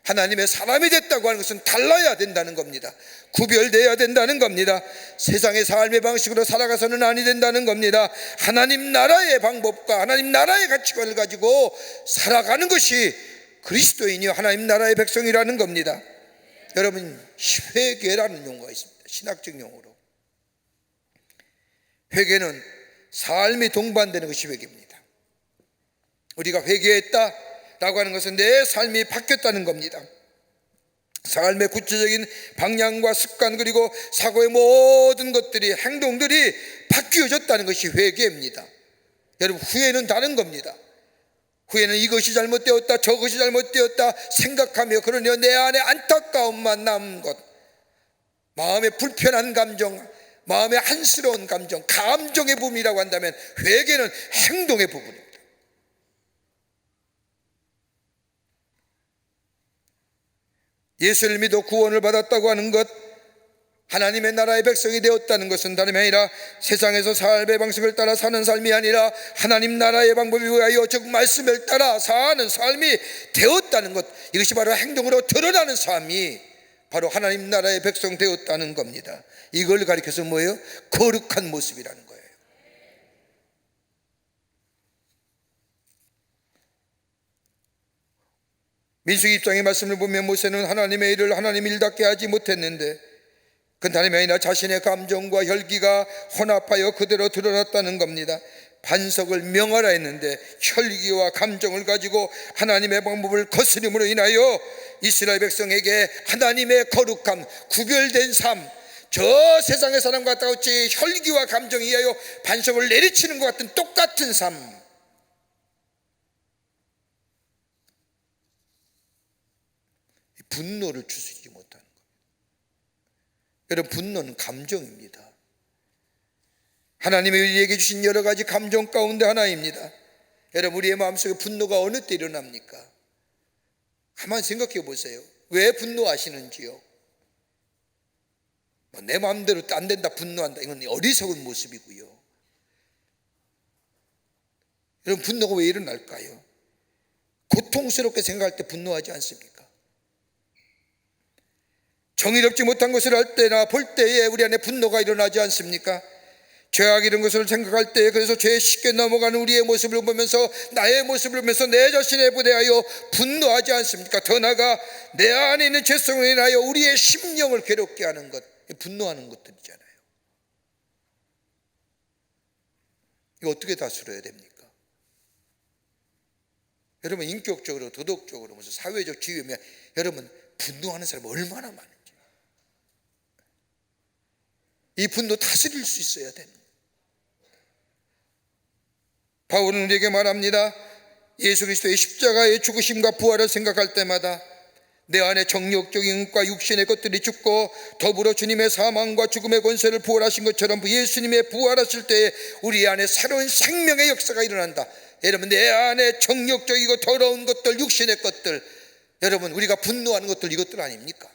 하나님의 사람이 됐다고 하는 것은 달라야 된다는 겁니다. 구별되어야 된다는 겁니다. 세상의 삶의 방식으로 살아가서는 아니 된다는 겁니다. 하나님 나라의 방법과 하나님 나라의 가치관을 가지고 살아가는 것이 그리스도인이요 하나님 나라의 백성이라는 겁니다. 여러분, 회개라는 용어가 있습니다. 신학적 용어로. 회개는 삶이 동반되는 것이 회개입니다. 우리가 회개했다라고 하는 것은 내 삶이 바뀌었다는 겁니다. 삶의 구체적인 방향과 습관 그리고 사고의 모든 것들이, 행동들이 바뀌어졌다는 것이 회개입니다. 여러분, 후회는 다른 겁니다. 후회는 이것이 잘못되었다, 저것이 잘못되었다 생각하며 그러니 내 안에 안타까움만 남은 것, 마음의 불편한 감정, 마음의 한스러운 감정, 감정의 부분이라고 한다면 회개는 행동의 부분입니다. 예수를 믿어 구원을 받았다고 하는 것, 하나님의 나라의 백성이 되었다는 것은 다름이 아니라 세상에서 삶의 방식을 따라 사는 삶이 아니라 하나님 나라의 방법에 의하여 즉 말씀을 따라 사는 삶이 되었다는 것, 이것이 바로 행동으로 드러나는 삶이 바로 하나님 나라의 백성 되었다는 겁니다. 이걸 가리켜서 뭐예요? 거룩한 모습이라는 거예요. 민수기 입장의 말씀을 보면 모세는 하나님의 일을 하나님 일답게 하지 못했는데 그건 다름이 아니라 자신의 감정과 혈기가 혼합하여 그대로 드러났다는 겁니다. 반석을 명하라 했는데 혈기와 감정을 가지고 하나님의 방법을 거스림으로 인하여 이스라엘 백성에게 하나님의 거룩함, 구별된 삶, 저 세상의 사람과 같이 혈기와 감정에 의하여 반석을 내리치는 것 같은 똑같은 삶, 분노를 추스리지 못하는 겁니다. 여러분, 분노는 감정입니다. 하나님이 우리에게 주신 여러 가지 감정 가운데 하나입니다. 여러분, 우리의 마음속에 분노가 어느 때 일어납니까? 한번 생각해 보세요. 왜 분노하시는지요? 내 마음대로 안 된다, 분노한다, 이건 어리석은 모습이고요. 여러분, 분노가 왜 일어날까요? 고통스럽게 생각할 때 분노하지 않습니까? 정의롭지 못한 것을 할 때나 볼 때에 우리 안에 분노가 일어나지 않습니까? 죄악 이런 것을 생각할 때, 그래서 죄에 쉽게 넘어가는 우리의 모습을 보면서, 나의 모습을 보면서 내 자신에 대하여 분노하지 않습니까? 더 나아가 내 안에 있는 죄성을 인하여 우리의 심령을 괴롭게 하는 것, 분노하는 것들이잖아요. 이거 어떻게 다스려야 됩니까? 여러분, 인격적으로, 도덕적으로, 무슨 사회적 지위면 여러분, 분노하는 사람이 얼마나 많은지, 이 분노 다스릴 수 있어야 되는 거예요. 바울은 우리에게 말합니다. 예수 그리스도의 십자가의 죽으심과 부활을 생각할 때마다 내 안에 정욕적인 것과 육신의 것들이 죽고 더불어 주님의 사망과 죽음의 권세를 부활하신 것처럼 예수님의 부활하실 때에 우리 안에 새로운 생명의 역사가 일어난다. 여러분, 내 안에 정욕적이고 더러운 것들, 육신의 것들, 여러분, 우리가 분노하는 것들, 이것들 아닙니까?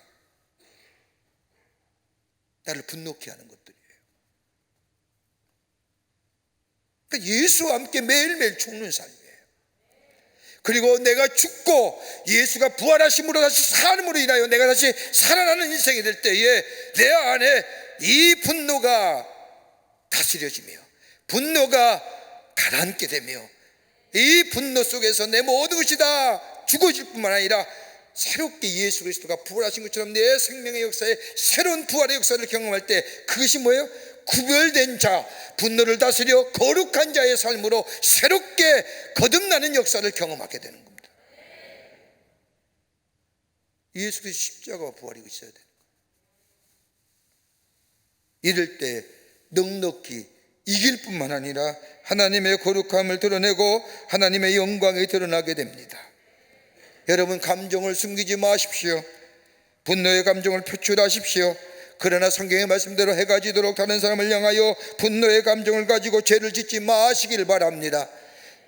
나를 분노케 하는 것들이에요. 그러니까 예수와 함께 매일매일 죽는 삶이에요. 그리고 내가 죽고 예수가 부활하심으로 다시 사람으로 인하여 내가 다시 살아나는 인생이 될 때에 내 안에 이 분노가 다스려지며 분노가 가라앉게 되며 이 분노 속에서 내 모든 것이 다 죽어질 뿐만 아니라 새롭게 예수 그리스도가 부활하신 것처럼 내 생명의 역사에 새로운 부활의 역사를 경험할 때 그것이 뭐예요? 구별된 자, 분노를 다스려 거룩한 자의 삶으로 새롭게 거듭나는 역사를 경험하게 되는 겁니다. 예수 그리스도 십자가와 부활이 있어야 돼요. 이럴 때 넉넉히 이길 뿐만 아니라 하나님의 거룩함을 드러내고 하나님의 영광이 드러나게 됩니다. 여러분, 감정을 숨기지 마십시오. 분노의 감정을 표출하십시오. 그러나 성경의 말씀대로 해가 지도록 다른 사람을 향하여 분노의 감정을 가지고 죄를 짓지 마시길 바랍니다.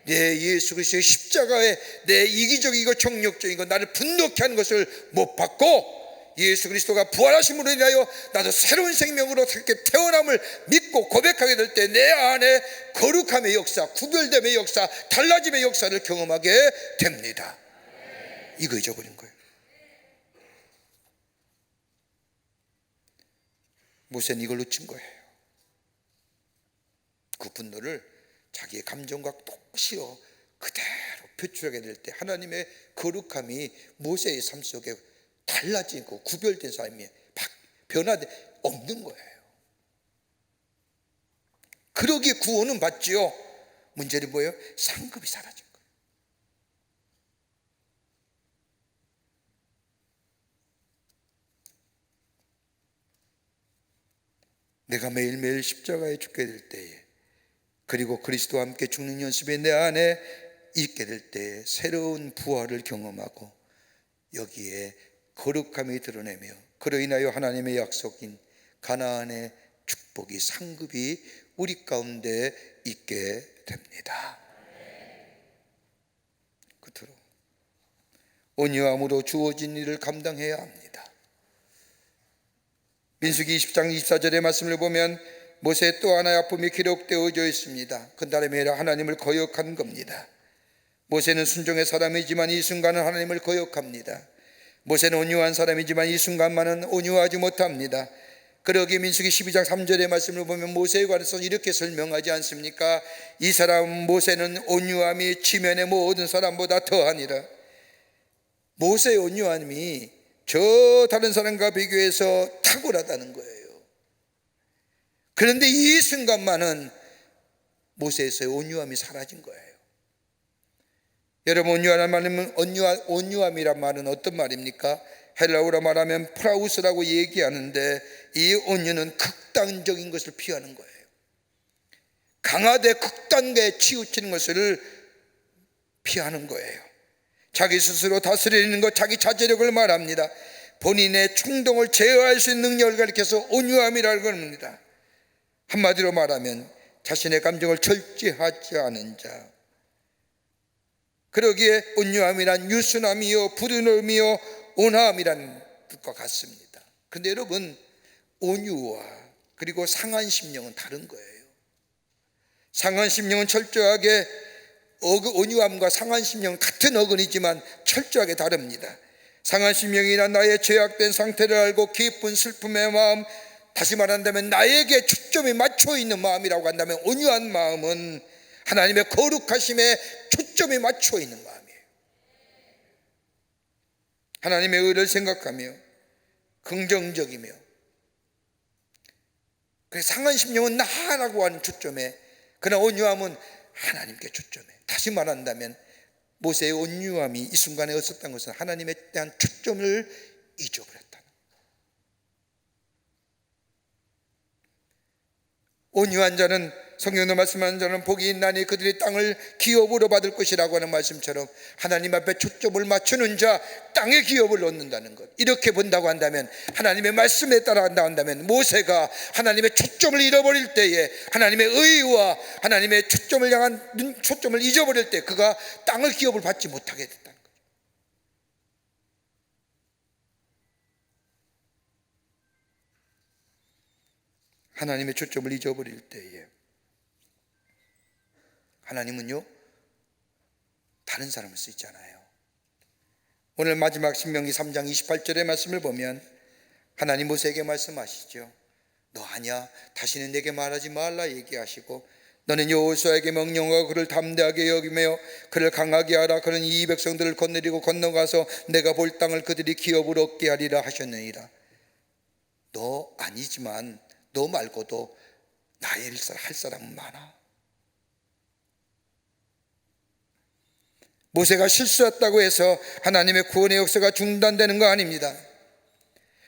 내 예수 그리스도의 십자가에 내 이기적이고 정욕적이고 나를 분노케 하는 것을 못 받고 예수 그리스도가 부활하심으로 인하여 나도 새로운 생명으로 새롭게 태어남을 믿고 고백하게 될 때 내 안에 거룩함의 역사, 구별됨의 역사, 달라짐의 역사를 경험하게 됩니다. 이거 잊어버린 거예요. 모세는 이걸 놓친 거예요. 그 분노를 자기의 감정과 똑시어 그대로 표출하게 될 때 하나님의 거룩함이 모세의 삶 속에 달라지고 구별된 삶이 변화돼 없는 거예요. 그러기에 구원은 받지요. 문제는 뭐예요? 상급이 사라진 거예요. 내가 매일매일 십자가에 죽게 될 때에 그리고 그리스도와 함께 죽는 연습이 내 안에 있게 될 때에 새로운 부활을 경험하고 여기에 거룩함이 드러내며 그로 인하여 하나님의 약속인 가나안의 축복이 상급이 우리 가운데 있게 됩니다. 끝으로 온유함으로 주어진 일을 감당해야 합니다. 민수기 20장 24절의 말씀을 보면 모세의 또 하나의 아픔이 기록되어져 있습니다. 그 다름이 아니라 하나님을 거역한 겁니다. 모세는 순종의 사람이지만 이 순간은 하나님을 거역합니다. 모세는 온유한 사람이지만 이 순간만은 온유하지 못합니다. 그러기에 민수기 12장 3절의 말씀을 보면 모세에 관해서 이렇게 설명하지 않습니까? 이 사람 모세는 온유함이 지면의 모든 사람보다 더하니라. 모세의 온유함이 저 다른 사람과 비교해서 탁월하다는 거예요. 그런데 이 순간만은 모세에서의 온유함이 사라진 거예요. 여러분, 온유함이란 말은 어떤 말입니까? 헬라어로 말하면 프라우스라고 얘기하는데 이 온유는 극단적인 것을 피하는 거예요. 강하되 극단에 치우치는 것을 피하는 거예요. 자기 스스로 다스리는 것, 자기 자제력을 말합니다. 본인의 충동을 제어할 수 있는 능력을 가리켜서 온유함이라고 합니다. 한마디로 말하면 자신의 감정을 절제하지 않은 자. 그러기에 온유함이란 유순함이요 부드러움이요 온화함이란 뜻과 같습니다. 그런데 여러분, 온유와 그리고 상한심령은 다른 거예요. 상한심령은 철저하게 온유함과 상한심령은 같은 어근이지만 철저하게 다릅니다. 상한심령이나 나의 죄악된 상태를 알고 기쁜 슬픔의 마음, 다시 말한다면 나에게 초점이 맞춰 있는 마음이라고 한다면 온유한 마음은 하나님의 거룩하심에 초점이 맞춰 있는 마음이에요. 하나님의 의를 생각하며 긍정적이며, 그래서 상한심령은 나라고 하는 초점에, 그러나 온유함은 하나님께 초점에. 다시 말한다면 모세의 온유함이 이 순간에 없었던 것은 하나님에 대한 초점을 잊어버렸다. 온유한 자는, 성경도 말씀하는 자는 복이 있나니 그들이 땅을 기업으로 받을 것이라고 하는 말씀처럼 하나님 앞에 초점을 맞추는 자 땅의 기업을 얻는다는 것, 이렇게 본다고 한다면, 하나님의 말씀에 따라간다고 한다면 모세가 하나님의 초점을 잃어버릴 때에, 하나님의 의와 하나님의 초점을 향한 초점을 잊어버릴 때 그가 땅의 기업을 받지 못하게 됐다는 거죠. 하나님의 초점을 잊어버릴 때에 하나님은요 다른 사람을 쓰잖아요. 오늘 마지막 신명기 3장 28절의 말씀을 보면 하나님 모세에게 말씀하시죠. 너 아냐? 다시는 내게 말하지 말라 얘기하시고 너는 여호수아에게 명령하고 그를 담대하게 여기며 그를 강하게 하라. 그는 이 백성들을 거느리고 건너가서 내가 볼 땅을 그들이 기업으로 얻게 하리라 하셨느니라. 너 아니지만 너 말고도 나의 일을 할 사람은 많아. 모세가 실수했다고 해서 하나님의 구원의 역사가 중단되는 거 아닙니다.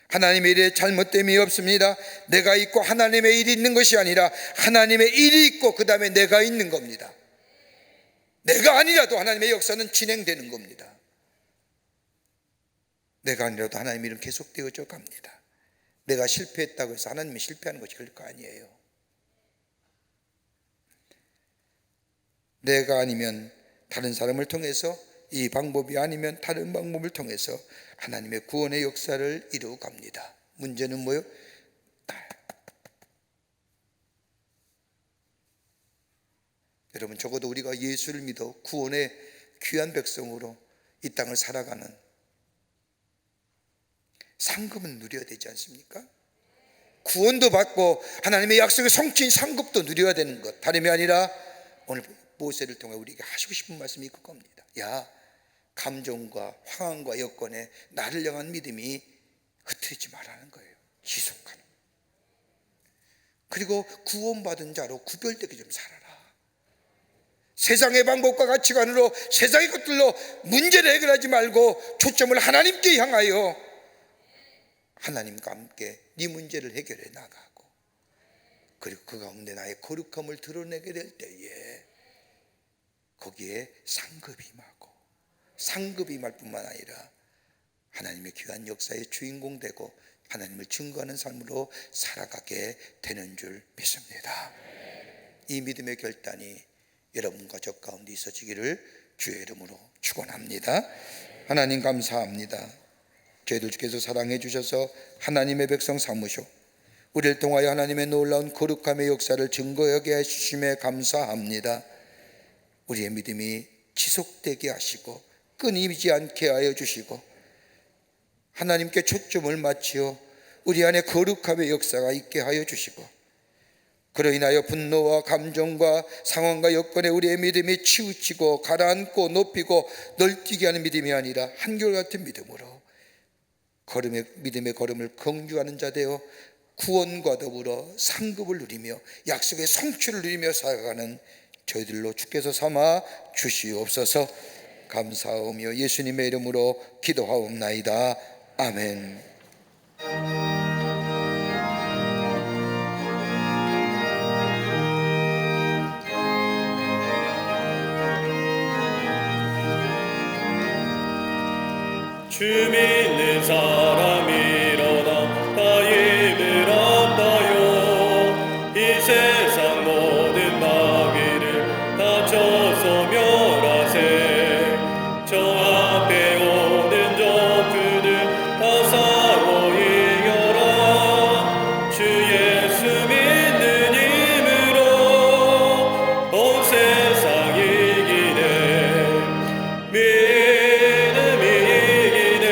하나님의 일에 잘못됨이 없습니다. 내가 있고 하나님의 일이 있는 것이 아니라 하나님의 일이 있고 그 다음에 내가 있는 겁니다. 내가 아니라도 하나님의 역사는 진행되는 겁니다. 내가 아니라도 하나님의 일은 계속되어져 갑니다. 내가 실패했다고 해서 하나님이 실패하는 것이 그럴 거 아니에요. 내가 아니면 다른 사람을 통해서, 이 방법이 아니면 다른 방법을 통해서 하나님의 구원의 역사를 이루어 갑니다. 문제는 뭐예요? 여러분, 적어도 우리가 예수를 믿어 구원의 귀한 백성으로 이 땅을 살아가는 상급은 누려야 되지 않습니까? 구원도 받고 하나님의 약속의 성취인 상급도 누려야 되는 것, 다름이 아니라 오늘 모세를 통해 우리에게 하시고 싶은 말씀이 있을 겁니다. 야, 감정과 황황과 여건에 나를 향한 믿음이 흐트리지 말라는 거예요. 지속하는. 그리고 구원받은 자로 구별되게 좀 살아라. 세상의 방법과 가치관으로 세상의 것들로 문제를 해결하지 말고 초점을 하나님께 향하여 하나님과 함께 네 문제를 해결해 나가고, 그리고 그 가운데 나의 거룩함을 드러내게 될 때에 거기에 상급이 임하고, 상급이 임할 뿐만 아니라 하나님의 귀한 역사의 주인공 되고 하나님을 증거하는 삶으로 살아가게 되는 줄 믿습니다. 이 믿음의 결단이 여러분과 저 가운데 있어지기를 주의 이름으로 축원합니다. 하나님 감사합니다. 저희들 주께서 사랑해 주셔서 하나님의 백성 삼으시고 우리를 통하여 하나님의 놀라운 거룩함의 역사를 증거하게 해주심에 감사합니다. 우리의 믿음이 지속되게 하시고 끊이지 않게 하여 주시고 하나님께 초점을 맞추어 우리 안에 거룩함의 역사가 있게 하여 주시고, 그로 인하여 분노와 감정과 상황과 여건에 우리의 믿음이 치우치고 가라앉고 높이고 널뛰게 하는 믿음이 아니라 한결같은 믿음으로 믿음의 걸음을 경주하는 자 되어 구원과 더불어 상급을 누리며 약속의 성취를 누리며 살아가는 저희들로 주께서 삼아 주시옵소서. 감사하며 예수님의 이름으로 기도하옵나이다. 아멘. 주 믿는 사람이 일어나 다 힘을 얻나요? 이 세상 모든 마귀를 다 쳐서 멸하세. 저 앞에 오는 적들을 다 싸워 이겨라. 주 예수 믿는 힘으로 온 세상 이기네. 믿음이 이기네.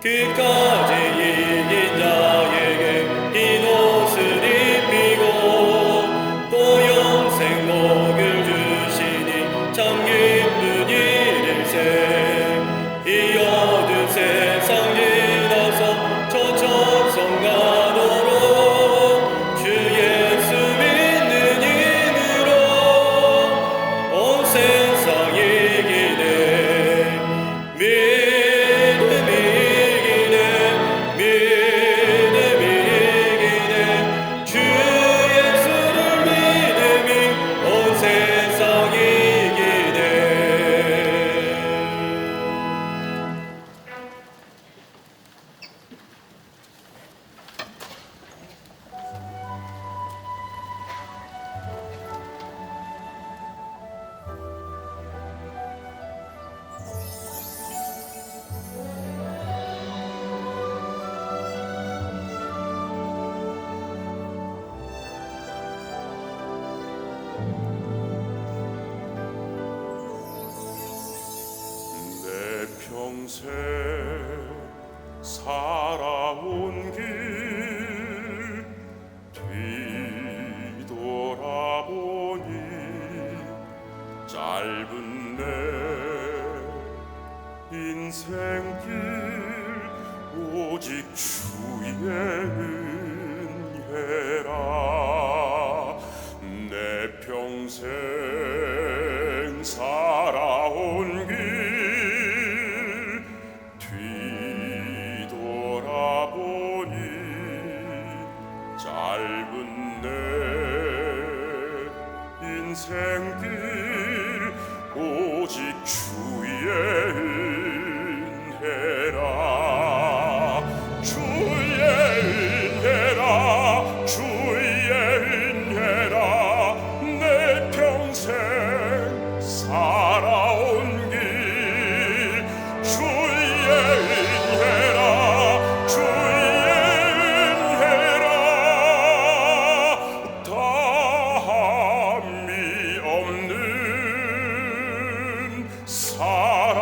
그까지 이긴 자에게 흰 옷을 입히고 또 영생 복을 주시니 참 기쁜 일일세. 이 어두운 세상 지나서 저 천성 가도록 주 예수 믿는 힘으로 온 세상 이기네. 믿음이 이기네. 믿음이 이기네. 주 예수를 믿음이 온 세상 이기네. 내 평생 살아온 길 뒤돌아보니 짧은 내 인생길 오직 주의 은혜라. 내 평생 살아온 길 뒤돌아보니 짧은 내 인생길 오직 주의 은혜라. 주의 은혜라. 주의 은혜라. 내 평생 살아온 길 주의 은혜라. 주의 은혜라. 다함이 없는 사랑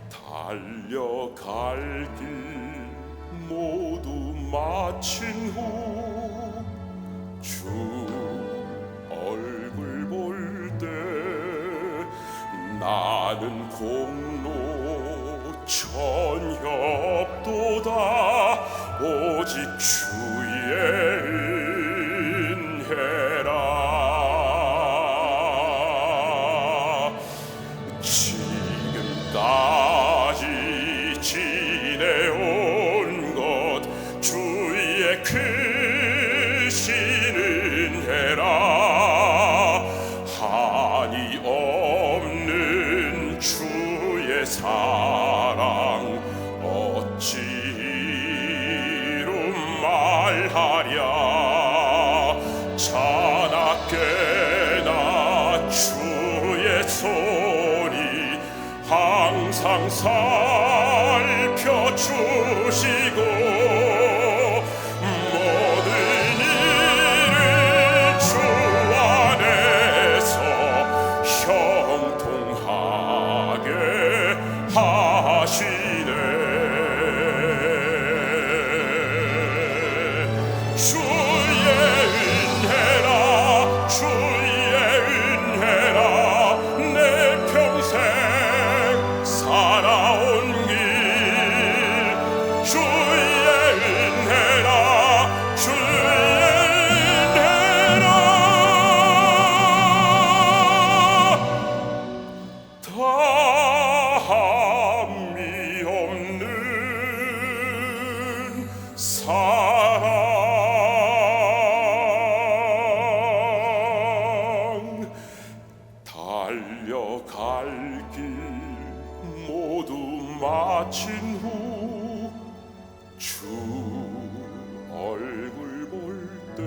달려갈 길 모두 마친 후 주 얼굴 볼 때 나는 공로 전혀 없도다. 오직 주의 은혜라. 지금까지 지내온 것 주의 크신 은혜라. 한이 없는 주의 사랑 어찌로 말하랴. 자나깨나 주의 손이 항상 살펴주시고 모든 일을 주 안에서 형통하게 하시네. 주의 은혜라. 주의 은혜라. 내 평생 살아온 길 주의 은혜라. 주의 은혜라. 다함이 없는 사랑 달려갈 길 모두 마친 후 주 얼굴 볼 때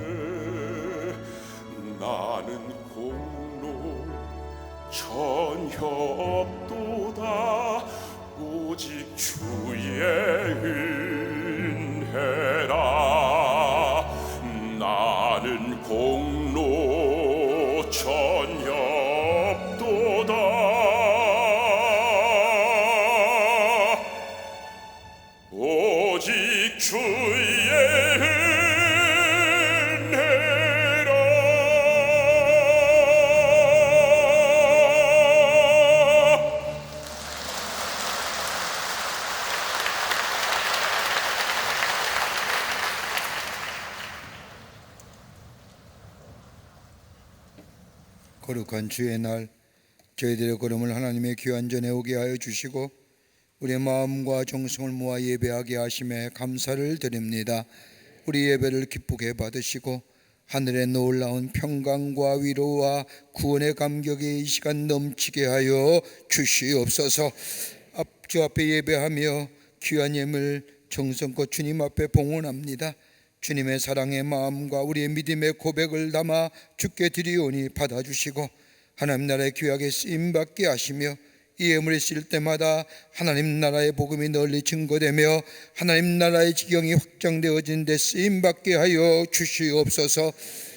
나는 공로 전혀 없도다. 오직 주의 은혜라. 나는 공로 전혀 없도다. 오직 주의 거룩한 주의 날 저희들의 걸음을 하나님의 귀한 전에 오게 하여 주시고 우리의 마음과 정성을 모아 예배하게 하심에 감사를 드립니다. 우리 예배를 기쁘게 받으시고 하늘의 놀라운 평강과 위로와 구원의 감격이 이 시간 넘치게 하여 주시옵소서. 주 앞에 예배하며 귀한 예물 정성껏 주님 앞에 봉헌합니다. 주님의 사랑의 마음과 우리의 믿음의 고백을 담아 주께 드리오니 받아주시고 하나님 나라의 귀하게 쓰임받게 하시며 이 예물이 쓰일 때마다 하나님 나라의 복음이 널리 증거되며 하나님 나라의 지경이 확장되어진 데 쓰임받게 하여 주시옵소서.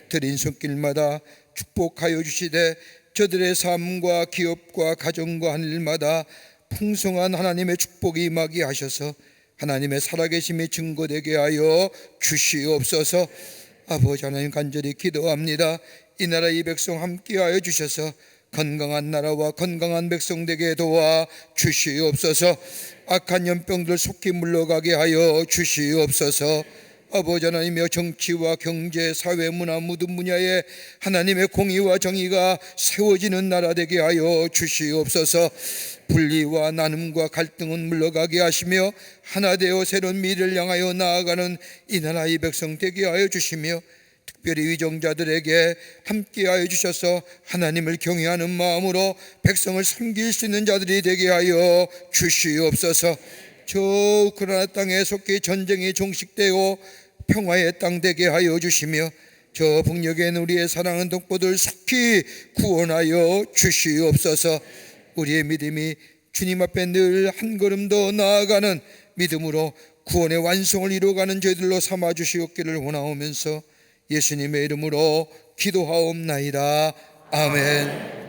드린 손길마다 축복하여 주시되 저들의 삶과 기업과 가정과 한 일마다 풍성한 하나님의 축복이 임하게 하셔서 하나님의 살아계심이 증거되게 하여 주시옵소서. 아버지 하나님 간절히 기도합니다. 이 나라 이 백성 함께하여 주셔서 건강한 나라와 건강한 백성 되게 도와 주시옵소서. 악한 연병들 속히 물러가게 하여 주시옵소서. 아버지 하나님이여 정치와 경제, 사회, 문화 모든 분야에 하나님의 공의와 정의가 세워지는 나라 되게 하여 주시옵소서. 분리와 나눔과 갈등은 물러가게 하시며 하나 되어 새로운 미래를 향하여 나아가는 이 나라 이 백성 되게 하여 주시며 특별히 위정자들에게 함께하여 주셔서 하나님을 경외하는 마음으로 백성을 섬길 수 있는 자들이 되게 하여 주시옵소서. 저 우크라이나 땅에 속히 전쟁이 종식되어 평화의 땅 되게 하여 주시며 저 북녘엔 우리의 사랑하는 동포들 속히 구원하여 주시옵소서. 우리의 믿음이 주님 앞에 늘 한 걸음 더 나아가는 믿음으로 구원의 완성을 이루어가는 저희들로 삼아 주시옵기를 원하오면서 예수님의 이름으로 기도하옵나이다. 아멘.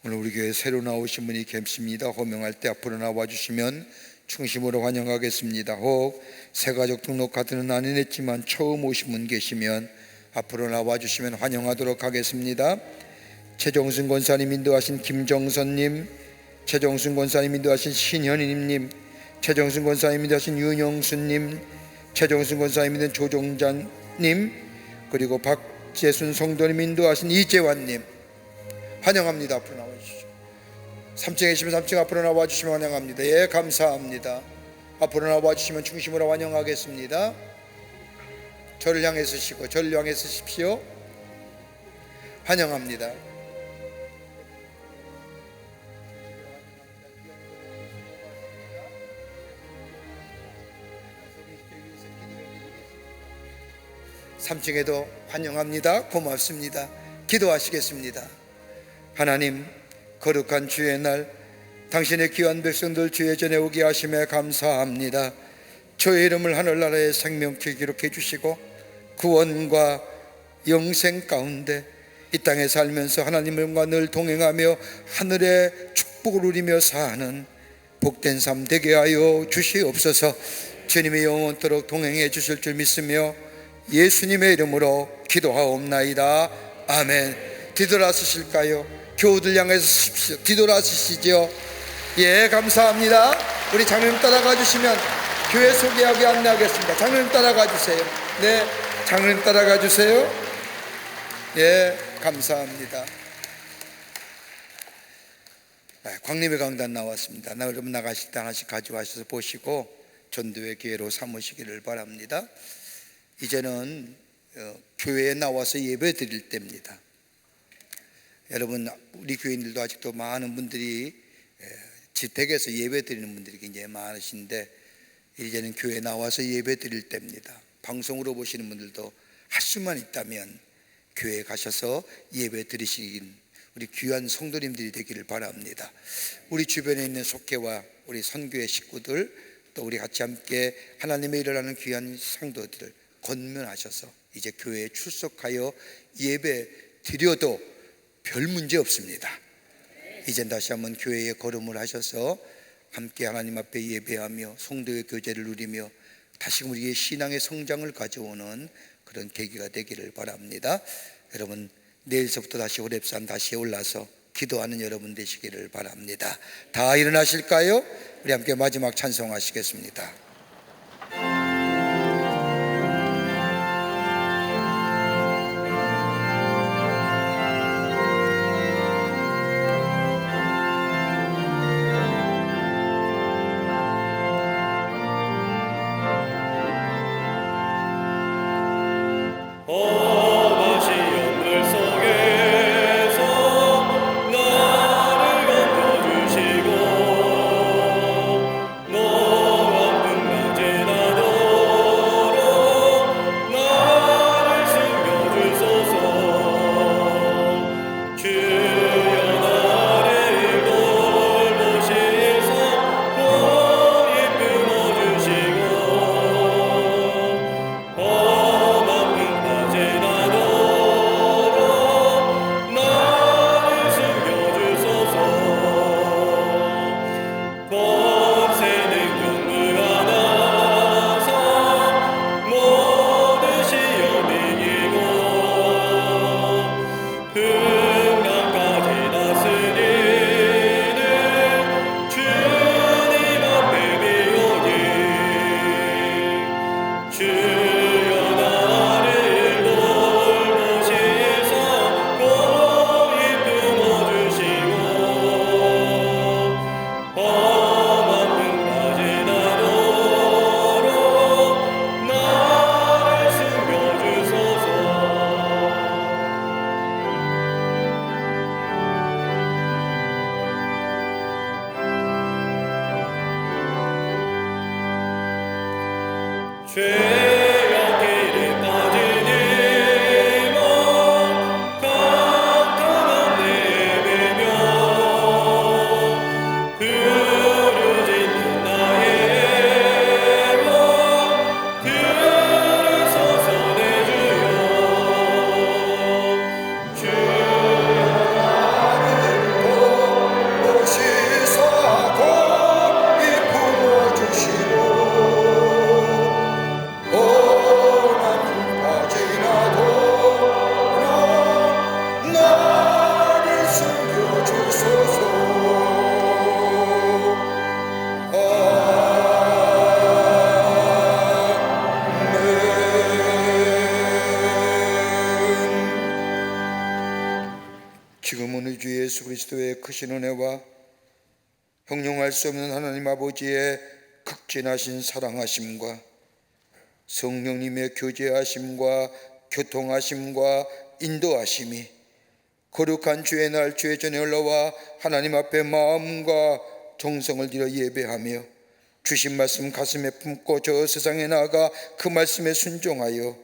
오늘 우리 교회에 새로 나오신 분이 계십니다. 호명할 때 앞으로 나와주시면 충심으로 환영하겠습니다. 혹 새가족 등록 카드는 안 해냈지만 처음 오신 분 계시면 앞으로 나와주시면 환영하도록 하겠습니다. 최정순 권사님 인도하신 김정선님, 최정순 권사님 인도하신 신현희님, 최정순 권사님 인도하신 윤영수님, 최정순 권사님 인도하신 조종자님, 그리고 박재순 성도님 인도하신 이재환님 환영합니다. 앞으로 나와주시죠. 3층에 계시면 3층 앞으로 나와주시면 환영합니다. 예, 감사합니다. 앞으로 나와주시면 중심으로 환영하겠습니다. 저를 향해 서시고 저를 향해 서십시오. 환영합니다. (3층에도) 환영합니다. 고맙습니다. 기도하시겠습니다. 하나님, 거룩한 주의 날 당신의 귀한 백성들 주의 전에 오게 하심에 감사합니다. 주의 이름을 하늘나라의 생명길 기록해 주시고 구원과 영생 가운데 이 땅에 살면서 하나님과 늘 동행하며 하늘의 축복을 누리며 사는 복된 삶 되게 하여 주시옵소서. 주님이 영원토록 동행해 주실 줄 믿으며 예수님의 이름으로 기도하옵나이다. 아멘. 뒤돌아서실까요? 교우들 향해서 서십시오. 뒤돌아서시죠. 예, 감사합니다. 우리 장로님 따라가 주시면 교회 소개하게 안내하겠습니다. 장로님 따라가 주세요. 네, 장로님 따라가 주세요. 예, 감사합니다. 광림의 강단 나왔습니다. 여러분 나가실 때 하나씩 가져가셔서 보시고 전도의 기회로 삼으시기를 바랍니다. 이제는 교회에 나와서 예배 드릴 때입니다. 여러분, 우리 교인들도 아직도 많은 분들이 지택에서 예배 드리는 분들이 굉장히 많으신데 이제는 교회에 나와서 예배 드릴 때입니다. 방송으로 보시는 분들도 할 수만 있다면 교회에 가셔서 예배 드리시긴 우리 귀한 성도님들이 되기를 바랍니다. 우리 주변에 있는 속회와 우리 선교회 식구들, 또 우리 같이 함께 하나님의 일을 하는 귀한 성도들을 권면하셔서 이제 교회에 출석하여 예배 드려도 별 문제 없습니다. 이젠 다시 한번 교회에 걸음을 하셔서 함께 하나님 앞에 예배하며 성도의 교제를 누리며 다시금 우리의 신앙의 성장을 가져오는 그런 계기가 되기를 바랍니다. 여러분, 내일서부터 다시 호렙산 다시 올라서 기도하는 여러분 되시기를 바랍니다. 다 일어나실까요? 우리 함께 마지막 찬송하시겠습니다. 지금은 우리 주 예수 그리스도의 크신 은혜와 형용할 수 없는 하나님 아버지의 극진하신 사랑하심과 성령님의 교제하심과 교통하심과 인도하심이 거룩한 주의 날 주의 전에 올라와 하나님 앞에 마음과 정성을 들여 예배하며 주신 말씀 가슴에 품고 저 세상에 나아가 그 말씀에 순종하여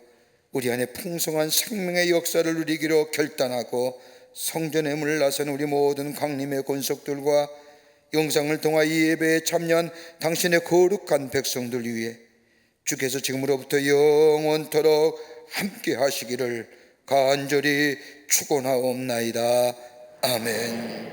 우리 안에 풍성한 생명의 역사를 누리기로 결단하고 성전의 문을 나서는 우리 모든 강림의 권속들과 영상을 통하여 이 예배에 참여한 당신의 거룩한 백성들 위해 주께서 지금으로부터 영원토록 함께 하시기를 간절히 축원하옵나이다. 아멘.